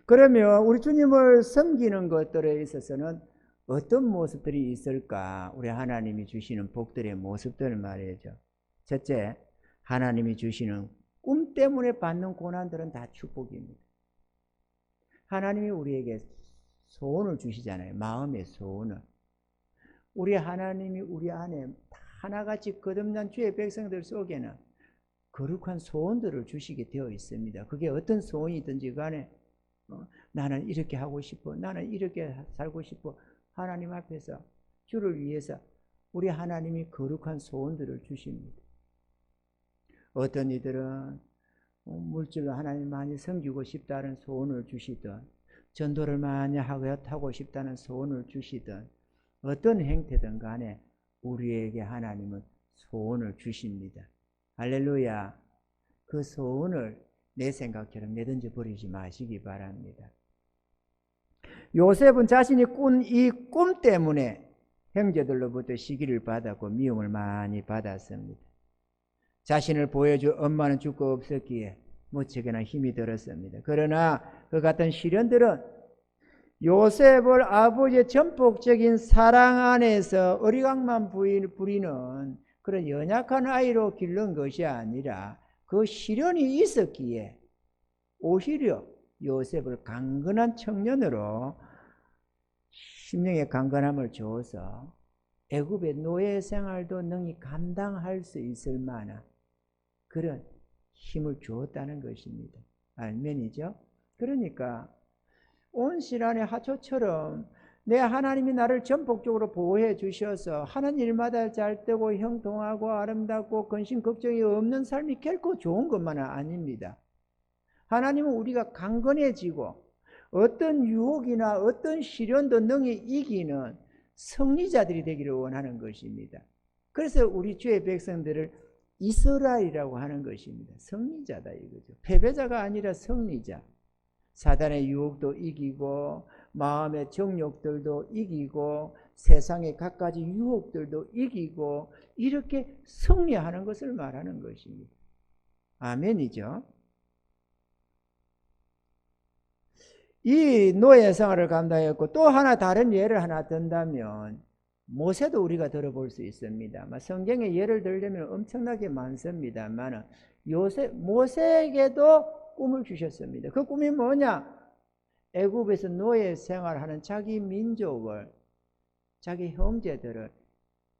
그러면 우리 주님을 섬기는 것들에 있어서는 어떤 모습들이 있을까? 우리 하나님이 주시는 복들의 모습들 말이죠. 첫째, 하나님이 주시는 꿈 때문에 받는 고난들은 다 축복입니다. 하나님이 우리에게 소원을 주시잖아요. 마음의 소원을. 우리 하나님이 우리 안에 하나같이 거듭난 주의 백성들 속에는 거룩한 소원들을 주시게 되어 있습니다. 그게 어떤 소원이든지 간에 나는 이렇게 하고 싶어, 나는 이렇게 살고 싶어, 하나님 앞에서 주를 위해서 우리 하나님이 거룩한 소원들을 주십니다. 어떤 이들은 물질로 하나님 많이 섬기고 싶다는 소원을 주시든, 전도를 많이 하고 싶다는 소원을 주시든, 어떤 행태든 간에 우리에게 하나님은 소원을 주십니다. 할렐루야. 그 소원을 내 생각처럼 내던져 버리지 마시기 바랍니다. 요셉은 자신이 꾼 이 꿈 때문에 형제들로부터 시기를 받았고 미움을 많이 받았습니다. 자신을 보여줄 엄마는 죽고 없었기에 무척이나 힘이 들었습니다. 그러나 그 같은 시련들은 요셉을 아버지의 전폭적인 사랑 안에서 어리광만 부리는 그런 연약한 아이로 기른 것이 아니라 그 시련이 있었기에 오히려 요셉을 강건한 청년으로 심령의 강건함을 주어서 애굽의 노예 생활도 능히 감당할 수 있을 만한 그런 힘을 주었다는 것입니다. 아멘이죠? 그러니까 온 신앙의 하초처럼 내 하나님이 나를 전폭적으로 보호해 주셔서 하는 일마다 잘되고 형통하고 아름답고 근심 걱정이 없는 삶이 결코 좋은 것만은 아닙니다. 하나님은 우리가 강건해지고 어떤 유혹이나 어떤 시련도 능히 이기는 승리자들이 되기를 원하는 것입니다. 그래서 우리 주의 백성들을 이스라엘이라고 하는 것입니다. 승리자다 이거죠. 패배자가 아니라 승리자. 사단의 유혹도 이기고 마음의 정욕들도 이기고 세상의 갖가지 유혹들도 이기고 이렇게 승리하는 것을 말하는 것입니다. 아멘이죠. 이 노예 생활을 감당했고 또 하나 다른 예를 하나 든다면 모세도 우리가 들어볼 수 있습니다. 성경에 예를 들려면 엄청나게 많습니다만 모세에게도 꿈을 주셨습니다. 그 꿈이 뭐냐? 애굽에서 노예 생활하는 자기 민족을, 자기 형제들을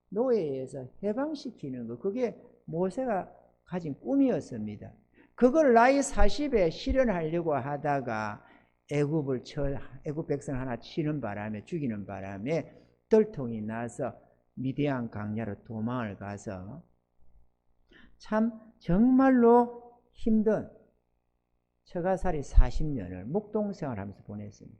노예에서 해방시키는 것, 그게 모세가 가진 꿈이었습니다. 그걸 나이 40에 실현하려고 하다가 애굽 백성 하나 치는 바람에, 죽이는 바람에 들통이 나서 미디안 광야로 도망을 가서 참 정말로 힘든 처가살이 40년을 목동생활하면서 보냈습니다.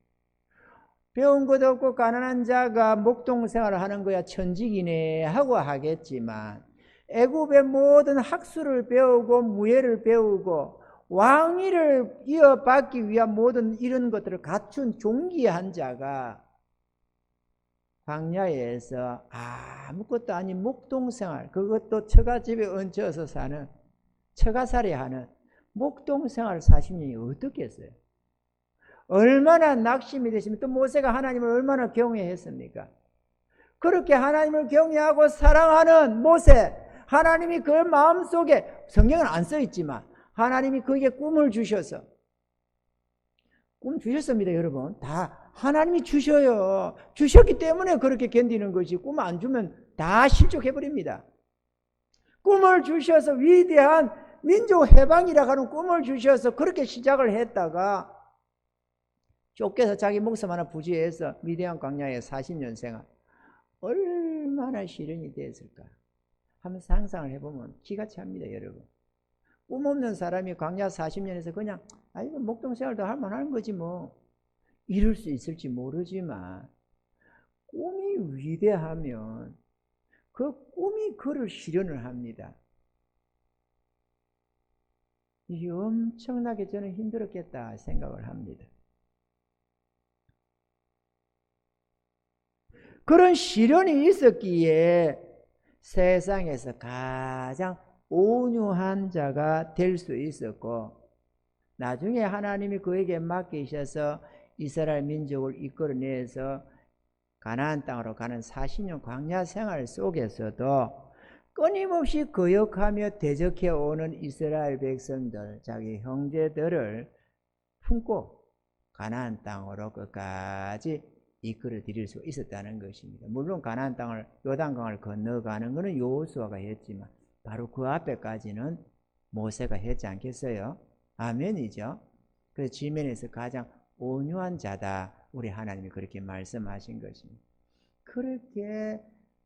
배운 것도 없고 가난한 자가 목동생활을 하는 거야 천직이네 하고 하겠지만 애굽의 모든 학술을 배우고 무예를 배우고 왕위를 이어받기 위한 모든 이런 것들을 갖춘 존귀한 자가 광야에서 아무것도 아닌 목동생활, 그것도 처가집에 얹혀서 사는 처가살이 하는 목동생활 40년이 어떻겠어요? 얼마나 낙심이 되시면 또 모세가 하나님을 얼마나 경외했습니까? 그렇게 하나님을 경외하고 사랑하는 모세, 하나님이 그 마음속에, 성경은 안 써있지만 하나님이 그에게 꿈을 주셔서, 꿈 주셨습니다 여러분. 다 하나님이 주셔요. 주셨기 때문에 그렇게 견디는 것이, 꿈 안 주면 다 실족해버립니다. 꿈을 주셔서 위대한 민족 해방이라고 하는 꿈을 주셔서 그렇게 시작을 했다가 쫓겨서 자기 목숨 하나 부지해서 미디안 광야에 40년 생활, 얼마나 시련이 됐을까 하면 상상을 해보면 기가 찹니다 여러분. 꿈 없는 사람이 광야 40년에서 그냥 목동생활도 할 만한 거지 뭐, 이룰 수 있을지 모르지만 꿈이 위대하면 그 꿈이 그를 실현을 합니다. 이게 엄청나게 저는 힘들었겠다 생각을 합니다. 그런 시련이 있었기에 세상에서 가장 온유한 자가 될 수 있었고, 나중에 하나님이 그에게 맡기셔서 이스라엘 민족을 이끌어내서 가나안 땅으로 가는 40년 광야 생활 속에서도 끊임없이 거역하며 대적해 오는 이스라엘 백성들, 자기 형제들을 품고 가나안 땅으로 끝까지 이끌어 드릴 수 있었다는 것입니다. 물론 가나안 땅을, 요단강을 건너가는 것은 여호수아가 했지만 바로 그 앞에까지는 모세가 했지 않겠어요? 아멘이죠. 그래서 지면에서 가장 온유한 자다, 우리 하나님이 그렇게 말씀하신 것입니다. 그렇게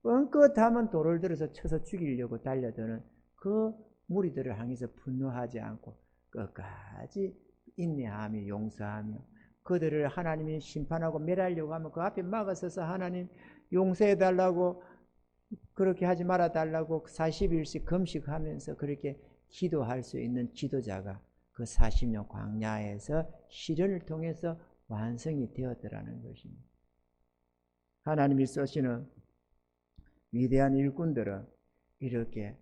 뻥끗하면 돌을 들어서 쳐서 죽이려고 달려드는 그 무리들을 향해서 분노하지 않고 끝까지 인내하며 용서하며, 그들을 하나님이 심판하고 멸하려고 하면 그 앞에 막아서서 하나님 용서해달라고, 그렇게 하지 말아달라고 40일씩 금식하면서 그렇게 기도할 수 있는 지도자가 그 40년 광야에서 시련을 통해서 완성이 되었더라는 것입니다. 하나님이 쓰시는 위대한 일꾼들은 이렇게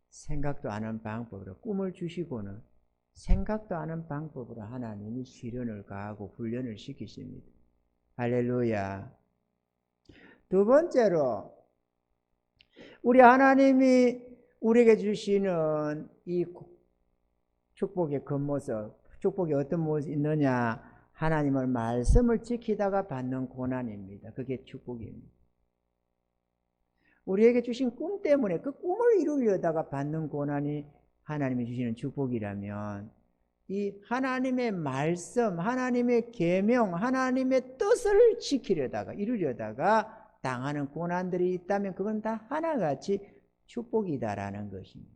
생각도 안 한 방법으로, 꿈을 주시고는 생각도 안 한 방법으로 하나님이 시련을 가하고 훈련을 시키십니다. 할렐루야. 두 번째로, 우리 하나님이 우리에게 주시는 이 축복의 겉모습, 축복이 어떤 모습이 있느냐, 하나님의 말씀을 지키다가 받는 고난입니다. 그게 축복입니다. 우리에게 주신 꿈 때문에 그 꿈을 이루려다가 받는 고난이 하나님이 주시는 축복이라면, 이 하나님의 말씀, 하나님의 계명, 하나님의 뜻을 지키려다가, 이루려다가 당하는 고난들이 있다면 그건 다 하나같이 축복이다라는 것입니다.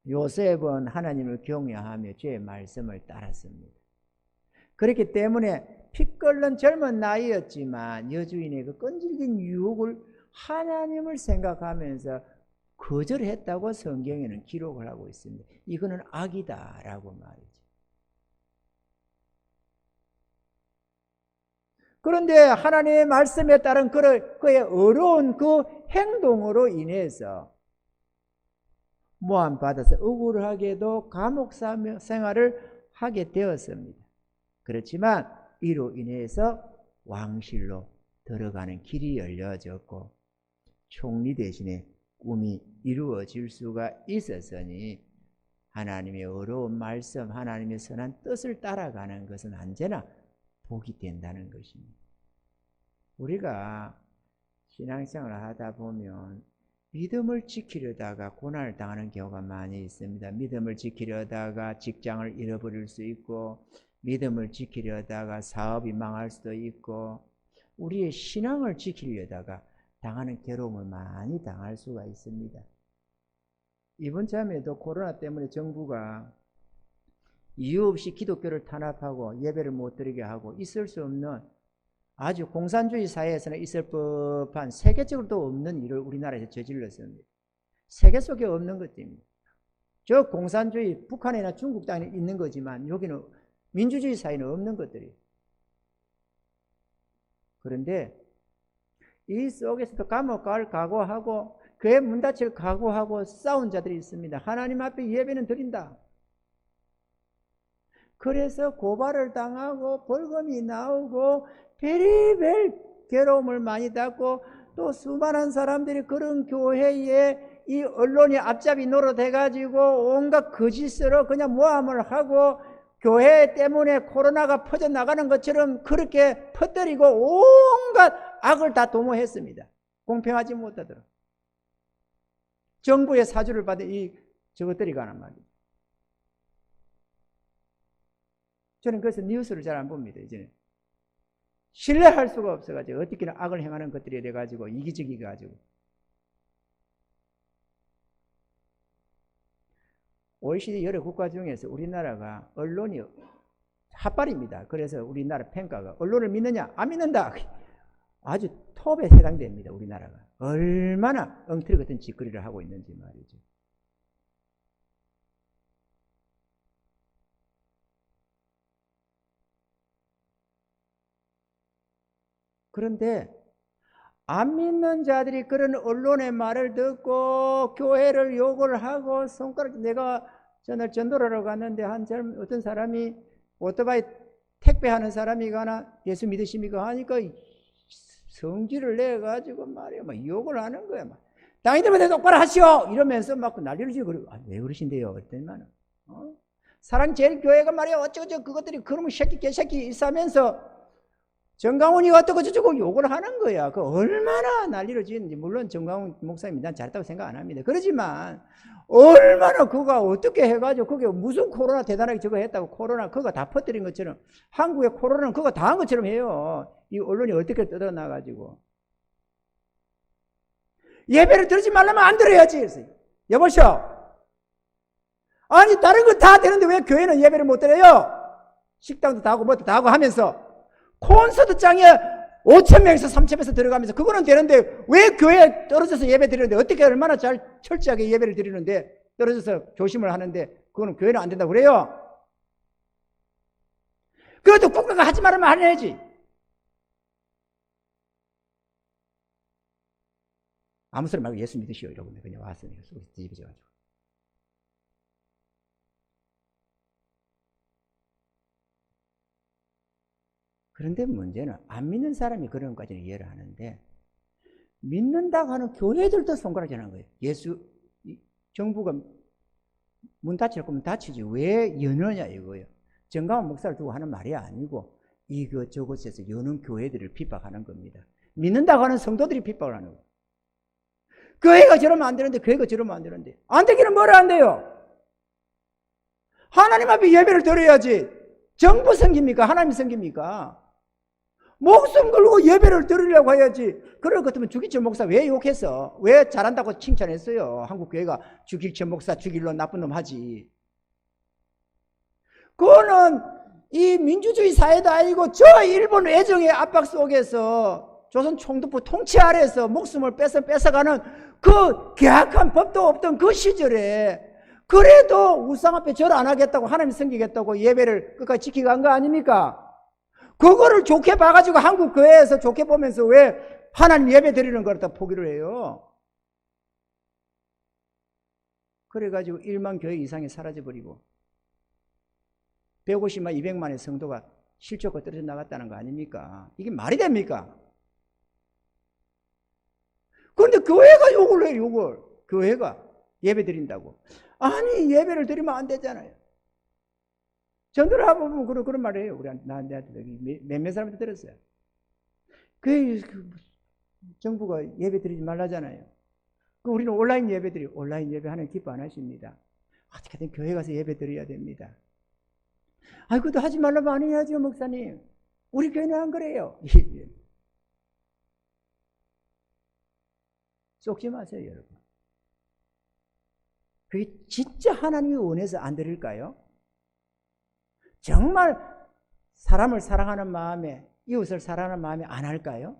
요셉은 하나님을 경외하며 주의 말씀을 따랐습니다. 그렇기 때문에 피 끓는 젊은 나이였지만 여주인의 그 끈질긴 유혹을 하나님을 생각하면서 거절했다고 성경에는 기록을 하고 있습니다. 이거는 악이다라고 말이죠. 그런데 하나님의 말씀에 따른 그의 어려운 그 행동으로 인해서 모함받아서 억울하게도 감옥 생활을 하게 되었습니다. 그렇지만 이로 인해서 왕실로 들어가는 길이 열려졌고 총리 대신에 꿈이 이루어질 수가 있었으니, 하나님의 어려운 말씀, 하나님의 선한 뜻을 따라가는 것은 언제나 복이 된다는 것입니다. 우리가 신앙생활을 하다 보면 믿음을 지키려다가 고난을 당하는 경우가 많이 있습니다. 믿음을 지키려다가 직장을 잃어버릴 수 있고, 믿음을 지키려다가 사업이 망할 수도 있고, 우리의 신앙을 지키려다가 당하는 괴로움을 많이 당할 수가 있습니다. 이번 참에도 코로나 때문에 정부가 이유 없이 기독교를 탄압하고 예배를 못 드리게 하고, 있을 수 없는, 아주 공산주의 사회에서는 있을 법한, 세계적으로도 없는 일을 우리나라에서 저질렀습니다. 세계 속에 없는 것입니다. 저 공산주의, 북한이나 중국 땅에 있는 거지만 여기는 민주주의 사회는 없는 것들이. 그런데 이 속에서도 감옥 갈 각오하고 교회 문 닫힐 각오하고 싸운 자들이 있습니다. 하나님 앞에 예배는 드린다. 그래서 고발을 당하고 벌금이 나오고 별의별 괴로움을 많이 받고, 또 수많은 사람들이 그런 교회에 이 언론이 앞잡이 노릇해가지고 온갖 거짓으로 그냥 모함을 하고, 교회 때문에 코로나가 퍼져나가는 것처럼 그렇게 퍼뜨리고 온갖 악을 다 도모했습니다. 공평하지 못하도록. 정부의 사주를 받은 저것들이 가는 말이에요. 저는 그래서 뉴스를 잘 안 봅니다. 이제는 신뢰할 수가 없어가지고 어떻게나 악을 행하는 것들이 돼가지고 이기적이 가지고. OECD 여러 국가 중에서 우리나라가 언론이 핫발입니다. 그래서 우리나라 평가가 언론을 믿느냐? 안 믿는다. 아주 톱에 해당됩니다. 우리나라가. 얼마나 엉터리 같은 짓거리를 하고 있는지 말이죠. 그런데 안 믿는 자들이 그런 언론의 말을 듣고 교회를 욕을 하고 손가락, 내가 전날 전도를 하러 갔는데 어떤 사람이 오토바이 택배하는 사람이 가나 예수 믿으십니까 하니까 성질을 내가지고 말이야 막 욕을 하는 거야. 막 당신들만 똑바로 하시오 이러면서 막 난리를 지고 그러고 왜 그러신데요? 그랬더니만 사랑제일교회가 말이야 어쩌고저쩌고 그것들이 그놈의 새끼 개새끼 있으면서 정강훈이 어떠고저쩌고 욕을 하는 거야. 그 얼마나 난리를 지었는지. 물론 정강훈 목사님이 난 잘했다고 생각 안 합니다. 그렇지만 얼마나 그가 어떻게 해가지고 그게 무슨 코로나 대단하게 저거 했다고 코로나 그거 다 퍼뜨린 것처럼 한국의 코로나는 그거 다 한 것처럼 해요. 이 언론이 어떻게 뜯어나가지고 예배를 들지 말라면 안 들어야지. 그래서 여보시오. 아니 다른 거 다 되는데 왜 교회는 예배를 못 드려요? 식당도 다 하고 뭐도 다 하고 하면서 콘서트장에 5,000명에서 3,000명에서 들어가면서 그거는 되는데 왜 교회에 떨어져서 예배 드리는데 어떻게 얼마나 잘 철저하게 예배를 드리는데 떨어져서 조심을 하는데 그거는 교회는 안 된다고 그래요? 그래도 국가가 하지 말으면 안 해야지. 아무 소리 말고 예수 믿으시오 이러고 그냥 왔어요. 뒤집어져가지고. 그런데 문제는 안 믿는 사람이 그런 것까지는 이해를 하는데 믿는다고 하는 교회들도 손가락질 하는 거예요. 정부가 문 닫힐 거면 닫히지 왜 여느냐 이거예요. 정강훈 목사를 두고 하는 말이 아니고 이것저것에서 여는 교회들을 핍박하는 겁니다. 믿는다고 하는 성도들이 핍박을 하는 거예요. 교회가 저러면 안 되는데 교회가 저러면 안 되는데 안 되기는 뭐라 안 돼요? 하나님 앞에 예배를 드려야지. 정부 섬깁니까? 하나님 섬깁니까? 목숨 걸고 예배를 드리려고 해야지. 그럴 것 같으면 주기철 목사 왜 욕했어? 왜 잘한다고 칭찬했어요? 한국교회가 주기철 목사 주길로 나쁜 놈 하지. 그거는 이 민주주의 사회도 아니고 저 일본 애정의 압박 속에서 조선 총독부 통치 아래에서 목숨을 뺏어가는 그 계약한 법도 없던 그 시절에 그래도 우상 앞에 절 안 하겠다고 하나님 섬기겠다고 예배를 끝까지 지키고 간 거 아닙니까? 그거를 좋게 봐가지고 한국 교회에서 좋게 보면서 왜 하나님 예배 드리는 걸 다 포기를 해요? 그래가지고 1만 교회 이상이 사라져버리고 150만 200만의 성도가 실족과 떨어져 나갔다는 거 아닙니까? 이게 말이 됩니까? 그런데 교회가 욕을 해요. 욕을. 교회가 예배 드린다고. 아니 예배를 드리면 안 되잖아요. 전도를 하면 그런 말을 해요. 나한테 몇몇 사람한테 들었어요. 그 정부가 예배 드리지 말라잖아요. 우리는 온라인 예배 드리고 온라인 예배 하나님 기뻐 안 하십니다. 어떻게든 교회 가서 예배 드려야 됩니다. 아이 그것도 하지 말라면 안 해야죠 목사님. 우리 교회는 안 그래요. 쏙지 마세요 여러분. 그게 진짜 하나님이 원해서 안 드릴까요? 정말 사람을 사랑하는 마음에 이웃을 사랑하는 마음에 안 할까요?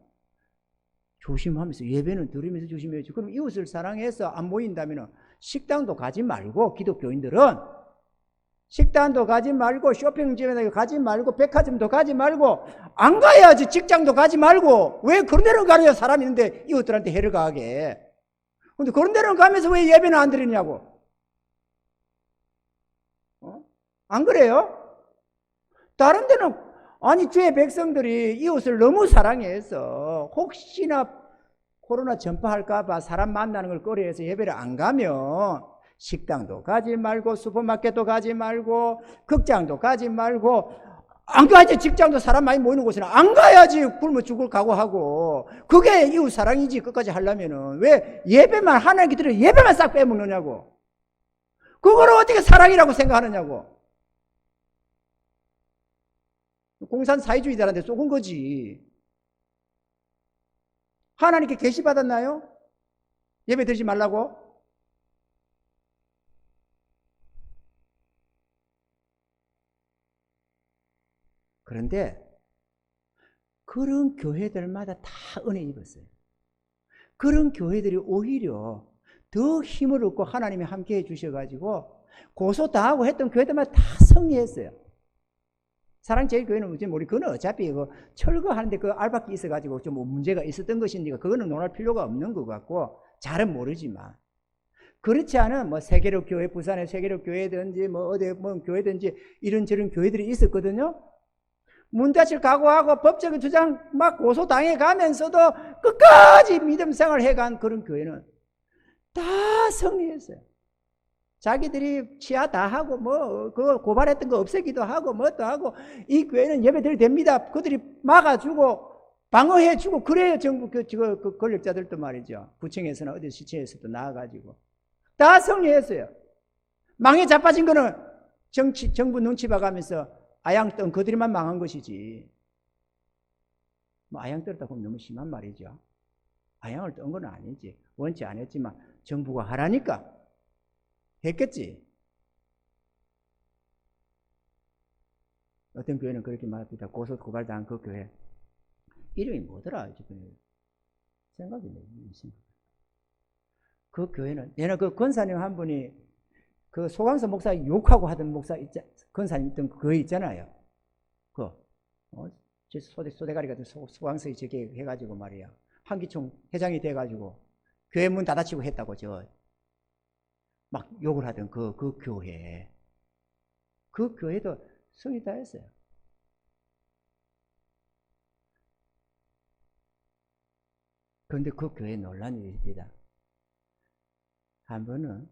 조심하면서 예배는 드리면서 조심해야죠. 그럼 이웃을 사랑해서 안 모인다면 식당도 가지 말고 기독교인들은 식당도 가지 말고 쇼핑집에 가지 말고 백화점도 가지 말고 안 가야지. 직장도 가지 말고 왜 그런 데를 가려요? 사람이 있는데 이웃들한테 해를 가하게. 근데 그런 데를 가면서 왜 예배는 안 드리냐고. 안 그래요? 다른 데는 아니 주의 백성들이 이웃을 너무 사랑해서 혹시나 코로나 전파할까 봐 사람 만나는 걸 꺼려해서 예배를 안 가면 식당도 가지 말고 슈퍼마켓도 가지 말고 극장도 가지 말고 안 가야지. 직장도 사람 많이 모이는 곳에는 안 가야지. 굶어 죽을 각오하고. 그게 이웃 사랑이지. 끝까지 하려면은 왜 예배만 하나님께 드려 예배만 싹 빼먹느냐고. 그거를 어떻게 사랑이라고 생각하느냐고. 공산 사회주의자한테 쏘은 거지. 하나님께 계시받았나요? 예배 드리지 말라고? 그런데 그런 교회들마다 다 은혜 입었어요. 그런 교회들이 오히려 더 힘을 얻고 하나님이 함께 해주셔가지고 고소 당하고 했던 교회들마다 다 승리했어요. 사랑제일교회는 우리 그거는 어차피 철거하는데 그 알박기 있어가지고 좀 문제가 있었던 것이니까 그거는 논할 필요가 없는 것 같고 잘은 모르지만 그렇지 않은 세계력 교회, 부산의 세계력 교회든지 어디 교회든지 이런저런 교회들이 있었거든요. 문 닫힐 각오하고 법적인 주장 막 고소당해 가면서도 끝까지 믿음 생활을 해간 그런 교회는 다 승리했어요. 자기들이 치아 다 하고 그거 고발했던 거 없애기도 하고 또 하고 이 교회는 예배드려도 됩니다. 그들이 막아주고 방어해주고 그래요. 정부 그 권력자들도 말이죠. 구청에서나 어디 시청에서도 나와가지고 다 승리했어요. 망에 자빠진 거는 정부 눈치 봐가면서 아양 뜬 그들만 망한 것이지. 아양 떴다고 하면 너무 심한 말이죠. 아양을 뜬 건 아니지. 원치 안 했지만 정부가 하라니까 했겠지. 어떤 교회는 그렇게 말합니다. 고소 고발당한 그 교회 이름이 뭐더라 지금 생각이 나요. 그 교회는 얘는 그 권사님 한 분이 그 소강서 목사 욕하고 하던 목사 권사님 있던 그 있잖아요. 소대가리 같은 소강서 저게 해가지고 말이야. 한기총 회장이 돼가지고 교회 문 닫아치고 했다고 막 욕을 하던 그 교회. 그 교회도 승리 다 했어요. 그런데 그 교회 논란이 있습니다. 한 번은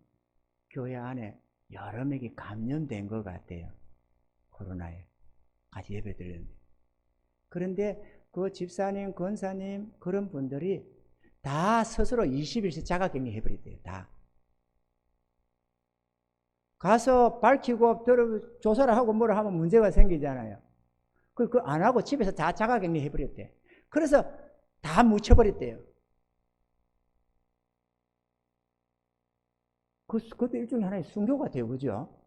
교회 안에 여러 명이 감염된 것 같아요. 코로나에. 같이 예배 드렸는데. 그런데 그 집사님, 권사님 그런 분들이 다 스스로 20일씩 자가격리 해버렸대요. 다. 가서 밝히고 조사를 하고 뭐를 하면 문제가 생기잖아요. 그거 안 하고 집에서 다 자가격리 해버렸대. 그래서 다 묻혀버렸대요. 그것도 일종의 하나의 순교 같아요. 그죠?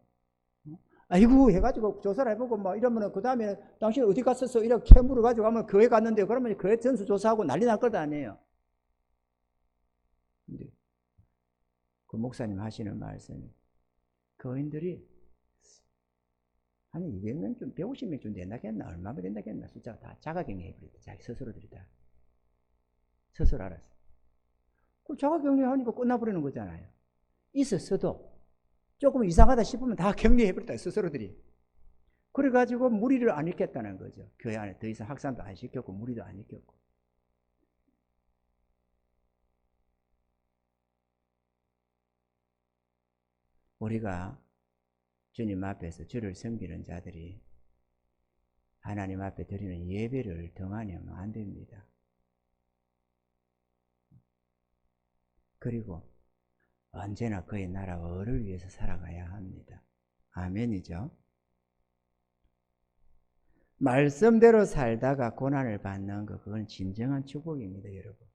아이고 해가지고 조사를 해보고 이러면은 그 다음에 당신 어디 갔었어? 이렇게 캐물어 가지고 가면 교회 갔는데 그러면 교회 전수조사하고 난리 날 것 아니에요. 근데 그 목사님 하시는 말씀이 교인들이 한 200명 좀 150명 좀 된다겠나 얼마나 된다겠나 숫자가 다 자가격리 해버렸다. 자기 스스로들이 다 스스로 알았어. 그 자가격리 하니까 끝나버리는 거잖아요. 있었어도 조금 이상하다 싶으면 다 격리해버렸다 스스로들이. 그래가지고 무리를 안 일으켰다는 거죠. 교회 안에 더 이상 확산도 안 시켰고 무리도 안 일으켰고. 우리가 주님 앞에서 주를 섬기는 자들이 하나님 앞에 드리는 예배를 등한히 하면 안 됩니다. 그리고 언제나 그의 나라와 의를 위해서 살아가야 합니다. 아멘이죠. 말씀대로 살다가 고난을 받는 것, 그건 진정한 축복입니다, 여러분.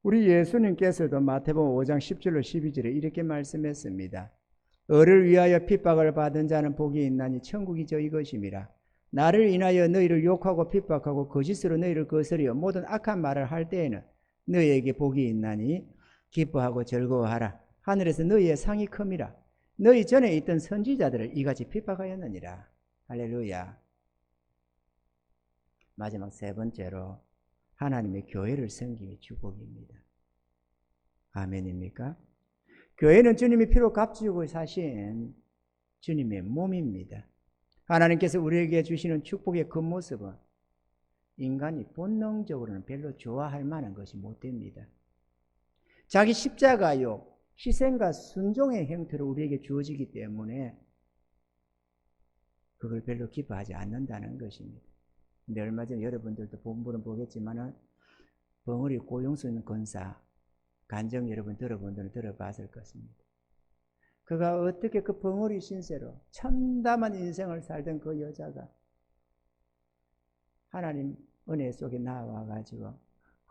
우리 예수님께서도 마태복음 5장 10절로 12절에 이렇게 말씀했습니다. 의를 위하여 핍박을 받은 자는 복이 있나니 천국이 저희 것임이라. 나를 인하여 너희를 욕하고 핍박하고 거짓으로 너희를 거스려 모든 악한 말을 할 때에는 너희에게 복이 있나니 기뻐하고 즐거워하라. 하늘에서 너희의 상이 큼이라. 너희 전에 있던 선지자들을 이같이 핍박하였느니라. 할렐루야. 마지막 세 번째로 하나님의 교회를 섬김이 축복입니다. 아멘입니까? 교회는 주님이 피로 값지고 사신 주님의 몸입니다. 하나님께서 우리에게 주시는 축복의 그 모습은 인간이 본능적으로는 별로 좋아할 만한 것이 못 됩니다. 자기 십자가요, 희생과 순종의 형태로 우리에게 주어지기 때문에 그걸 별로 기뻐하지 않는다는 것입니다. 근데 얼마 전에 여러분들도 본문은 보겠지만은 벙어리 고용순 권사 간증 여러분 들어본 분들은 들어봤을 것입니다. 그가 어떻게 그 벙어리 신세로 참담한 인생을 살던 그 여자가 하나님 은혜 속에 나와가지고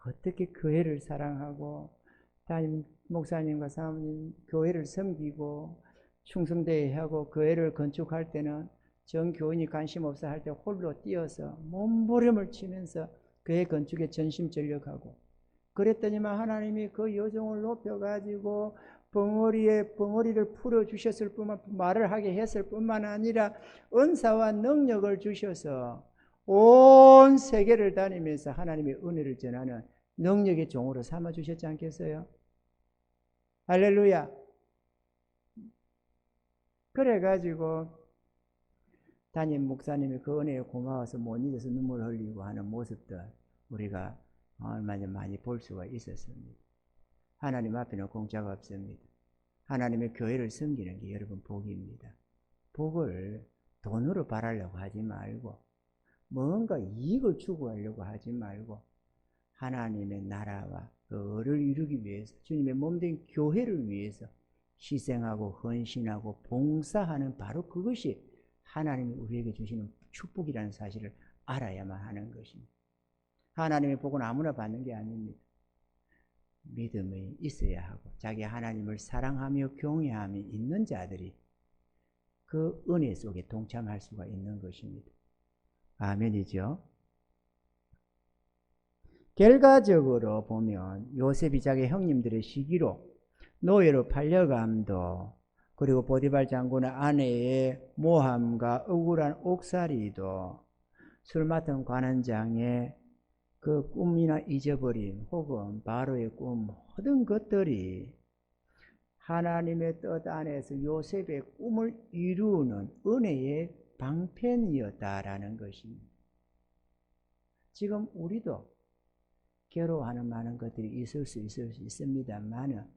어떻게 교회를 사랑하고 담임 목사님과 사모님 교회를 섬기고 충성되게 하고 교회를 건축할 때는 정교인이 관심 없어 할 때 홀로 뛰어서 몸부림을 치면서 그의 건축에 전심전력하고, 그랬더니만 하나님이 그 여종을 높여가지고 벙어리를 풀어주셨을 뿐만, 말을 하게 했을 뿐만 아니라 은사와 능력을 주셔서 온 세계를 다니면서 하나님의 은혜를 전하는 능력의 종으로 삼아주셨지 않겠어요? 할렐루야. 그래가지고 담임 목사님이 그 은혜에 고마워서 못 잊어서 눈물 흘리고 하는 모습들 우리가 얼마나 많이 볼 수가 있었습니다. 하나님 앞에는 공짜가 없습니다. 하나님의 교회를 섬기는 게 여러분 복입니다. 복을 돈으로 바라려고 하지 말고, 뭔가 이익을 추구하려고 하지 말고, 하나님의 나라와 그 을을 이루기 위해서, 주님의 몸된 교회를 위해서 희생하고 헌신하고 봉사하는 바로 그것이 하나님이 우리에게 주시는 축복이라는 사실을 알아야만 하는 것입니다. 하나님의 복은 아무나 받는 게 아닙니다. 믿음이 있어야 하고 자기 하나님을 사랑하며 경외함이 있는 자들이 그 은혜 속에 동참할 수가 있는 것입니다. 아멘이죠. 결과적으로 보면 요셉이 자기 형님들의 시기로 노예로 팔려감도, 그리고 보디발 장군의 아내의 모함과 억울한 옥살이도, 술 맡은 관원장의 그 꿈이나 잊어버림 혹은 바로의 꿈, 모든 것들이 하나님의 뜻 안에서 요셉의 꿈을 이루는 은혜의 방편이었다라는 것입니다. 지금 우리도 괴로워하는 많은 것들이 있을 수 있습니다만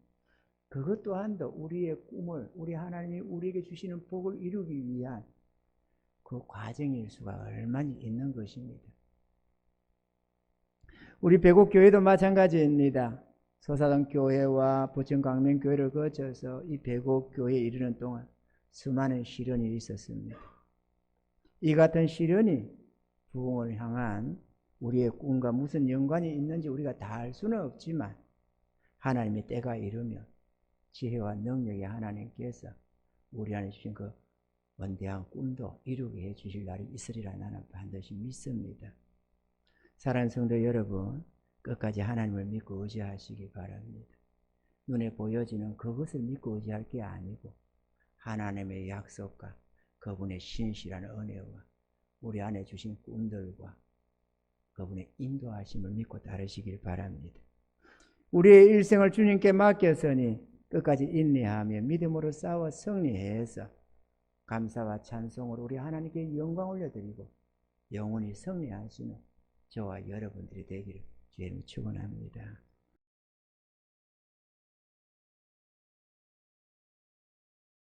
그것 또한도 우리의 꿈을, 우리 하나님이 우리에게 주시는 복을 이루기 위한 그 과정일 수가 얼마나 있는 것입니다. 우리 배곡교회도 마찬가지입니다. 소사동 교회와 부천 광명교회를 거쳐서 이 배곡교회에 이르는 동안 수많은 시련이 있었습니다. 이 같은 시련이 부흥을 향한 우리의 꿈과 무슨 연관이 있는지 우리가 다 알 수는 없지만 하나님의 때가 이르면 지혜와 능력의 하나님께서 우리 안에 주신 그 원대한 꿈도 이루게 해 주실 날이 있으리라 나는 반드시 믿습니다. 사랑하는 성도 여러분, 끝까지 하나님을 믿고 의지하시기 바랍니다. 눈에 보여지는 그것을 믿고 의지할 게 아니고 하나님의 약속과 그분의 신실한 은혜와 우리 안에 주신 꿈들과 그분의 인도하심을 믿고 따르시길 바랍니다. 우리의 일생을 주님께 맡겼으니 끝까지 인내하며 믿음으로 싸워 승리해서 감사와 찬송으로 우리 하나님께 영광 올려드리고 영원히 승리하시는 저와 여러분들이 되기를 주님을 축원합니다.